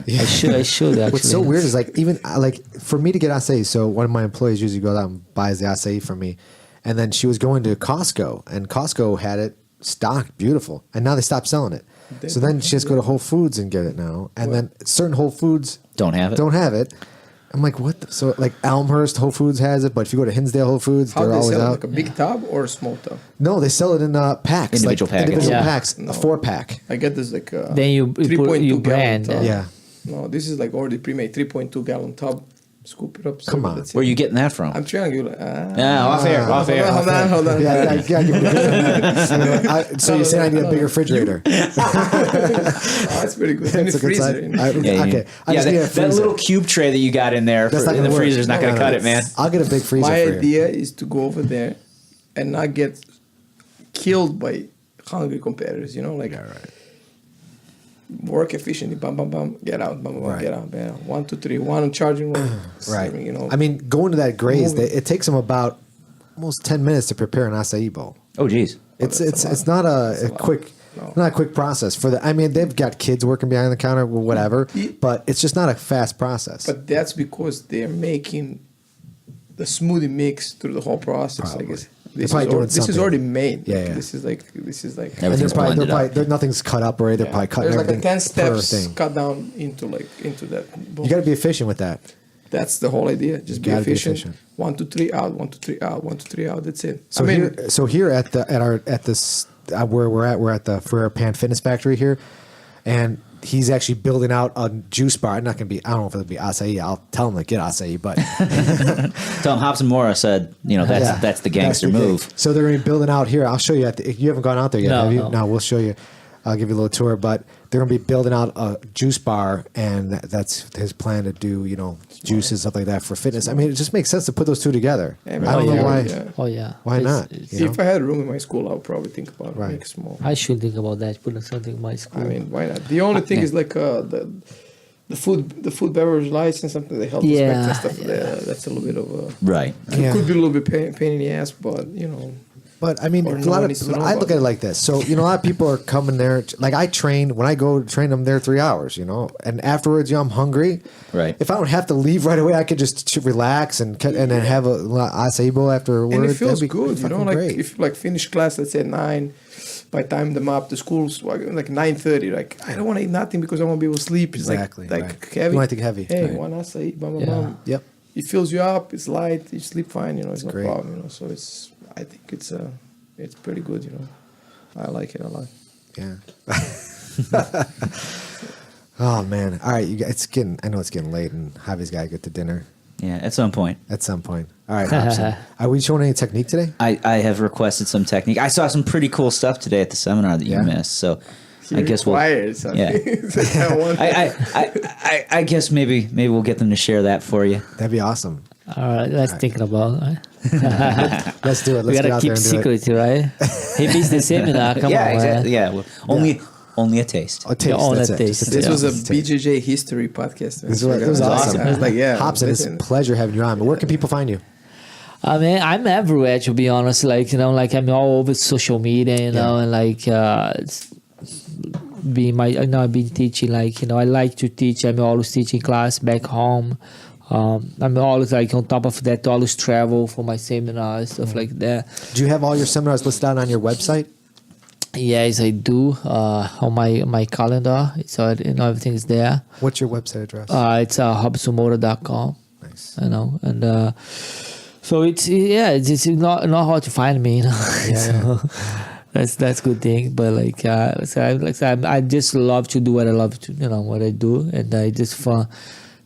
I should actually. What's so weird is like even like for me to get acai. So one of my employees usually goes out and buys the acai from me, and then she was going to Costco, and Costco had it stocked beautiful, and now they stopped selling it. So then she has to go to Whole Foods and get it now, and then certain Whole Foods Don't have it. I'm like, what? So like Elmhurst Whole Foods has it, but if you go to Hinsdale Whole Foods, How they're do they always sell it? out. Like a big tub or a small tub? No, they sell it in packs, Individual like packets. individual Yeah. packs, No. a 4-pack. I get this like Then you put 3.2 you gallon brand. tub. Yeah. No, this is like already pre-made 3.2 gallon tub. Scoop it up. Come on. that's it. Where are you getting that from? I'm trying to give Yeah, off air. Hold on. So you're saying I need a bigger refrigerator? That's pretty good. And That's a a good freezer. sign. Yeah, Okay, I just need a that freezer. little cube tray that you got in there That's not in the gonna work. freezer's not going to cut it, man. I'll get a big freezer My for you. idea is to go over there and not get killed by hungry competitors. Like work efficiently. Bam, bam, bam. Get out. Bam, bam, bam. Right. Get out. Yeah. 1, 2, 3. 1 charging. One Right. serving, I mean, going to that Graze, Moving. it takes them about almost 10 minutes to prepare an acai bowl. Oh, geez. It's not a quick No. not a quick process for the. I mean, they've got kids working behind the counter, whatever, but it's just not a fast process. But that's because they're making the smoothie mix through the whole process. Probably. I guess They're probably doing this is something. already made. Yeah, Like, yeah. This is like. and Everything's blended up. nothing's cut up or they're probably cutting There's like a everything 10 per steps thing. cut down into that. Bowl. You got to be efficient with that. That's the whole idea. Just be Gotta be efficient. efficient. 1, 2, 3 out. 1, 2, 3 out. 1, 2, 3 out. That's it. So here at this where we're at the Ferrer Pan Fitness Factory here, and he's actually building out a juice bar. I'm not gonna be. I don't know if it'll be acai. I'll tell him to get acai, but Tell him Robson Moura said, that's the gangster That's the move. thing. So they're gonna be building out here. I'll show you. You haven't gone out there yet, No, have you? no. No, we'll show you. I'll give you a little tour. But they're going to be building out a juice bar, and that's his plan to do, juices, stuff like that for fitness. I mean, it just makes sense to put those two together. Yeah, I don't know why. Yeah. Oh yeah. Why not? If I had a room in my school, I would probably think about it. Make small. I should think about that. Putting something in my school. I mean, why not? The only thing is like the food beverage license, something they help inspect and stuff. Yeah, that's a little bit of a Right. It could be a little bit pain in the ass, but But I mean, Or a no lot one of needs to know I look about at it like this. So a lot of people are coming there. Like I train when I go train them there 3 hours. And afterwards, I'm hungry. Right. If I don't have to leave right away, I could just relax and then have a acai bowl afterwards. and it feels good, like great. if you finish class, let's say at 9. By the time them up to school's like 9:30, like I don't want to eat nothing because I want to be able to sleep. It's Exactly, like right. heavy. You want to take heavy, Hey, right. why not say bam, bam, Yeah. bam. Yep. It fills you up. It's light. You sleep fine. It's no great. problem. So I think it's pretty good. I like it a lot. Yeah. Oh man! All right, I know it's getting late, and Javi's got to get to dinner Yeah, at some point. at some point. All right, Hobson. Are we showing any technique today? I have requested some technique. I saw some pretty cool stuff today at the seminar that you missed. So I guess we'll. Yeah. I guess maybe we'll get them to share that for you. That'd be awesome. All right, let's think about it. Right? Let's do it. Let's We get gotta out keep there and do it. secret, right? He missed the seminar. Come yeah, on, exactly. man. Yeah, well, only a taste. A taste. all That's that it. taste. Just a This taste. was a Just a taste. BJJ history podcast. Man. This was awesome. I was like, yeah, Hobson, it's a listen. pleasure having you on. But where can people find you? I mean, I'm everywhere, to be honest. Like, like I'm all over social media, and like, I've been teaching, like, I like to teach. I'm always teaching class back home. I'm always like on top of that, always travel for my seminars, stuff like that. Do you have all your seminars listed out on your website? Yes, I do. On my calendar, so everything is there. What's your website address? It's robsonmoura.com. Nice. And so it's not hard to find me. So that's good thing. But I just love to do what I love to, what I do, and I just fun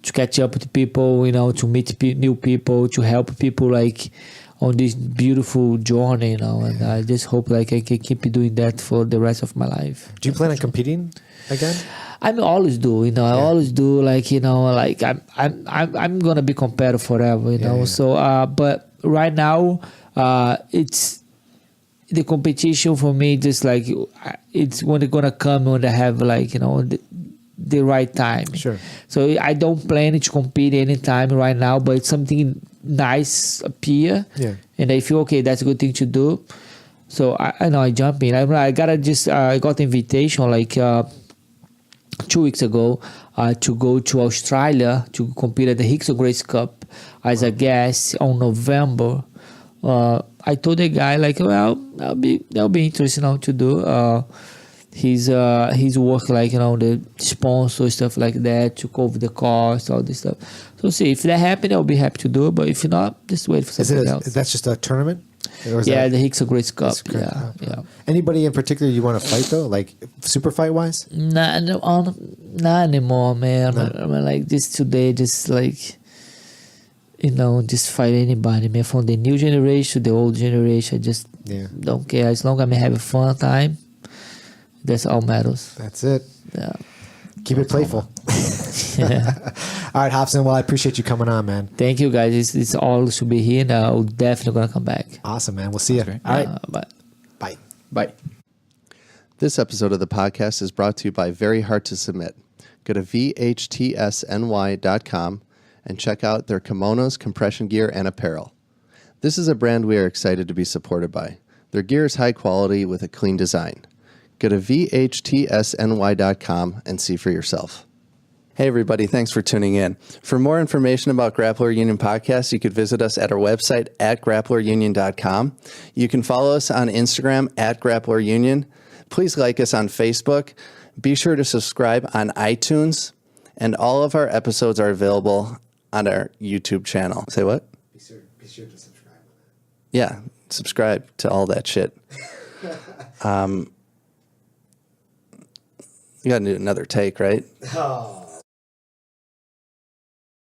to catch up with people, to meet new people, to help people like on this beautiful journey, and I just hope like I can keep doing that for the rest of my life. Do you plan on competing again? I always do, I always do, like, like I'm gonna be competitive forever, So, but right now, it's the competition for me. Just like it's when it's gonna come when I have like the right time. Sure. So I don't plan to compete anytime right now, but it's something nice appear. Yeah. And I feel okay. That's a good thing to do. So I know I jump in. I gotta just I got the invitation like 2 weeks ago to go to Australia to compete at the Hickson Grace Cup as a guest on November. I told the guy like, well, that'll be interesting to do. His work like the sponsor stuff like that to cover the cost, all this stuff. So see if that happen, I'll be happy to do it. But if not, just wait for something else. That's just a tournament? Or is Yeah, that- the Hickson Grace Cup. That's great. Yeah. Anybody in particular you want to fight though, like super fight wise? Not anymore, man. I mean, like this today, just like just fight anybody, man. From the new generation to the old generation, I just don't care. As long as I'm having fun time, that's all matters. That's it. Yeah. Keep it playful. All right, Hobson. Well, I appreciate you coming on, man. Thank you, guys. It's all to be here. Now I'm definitely gonna come back. Awesome, man. We'll see you. All right. Bye. Bye. Bye. This episode of the podcast is brought to you by Very Hard to Submit. Go to vhtsny.com and check out their kimonos, compression gear, and apparel. This is a brand we are excited to be supported by. Their gear is high quality with a clean design. Go to vhtsny.com and see for yourself. Hey everybody, thanks for tuning in. For more information about Grappler Union Podcast, you could visit us at our website at grapplerunion.com. You can follow us on Instagram at Grappler Union. Please like us on Facebook. Be sure to subscribe on iTunes. And all of our episodes are available on our YouTube channel. Say what? Be sure to subscribe. Yeah, subscribe to all that shit. You got to do another take, right? Oh.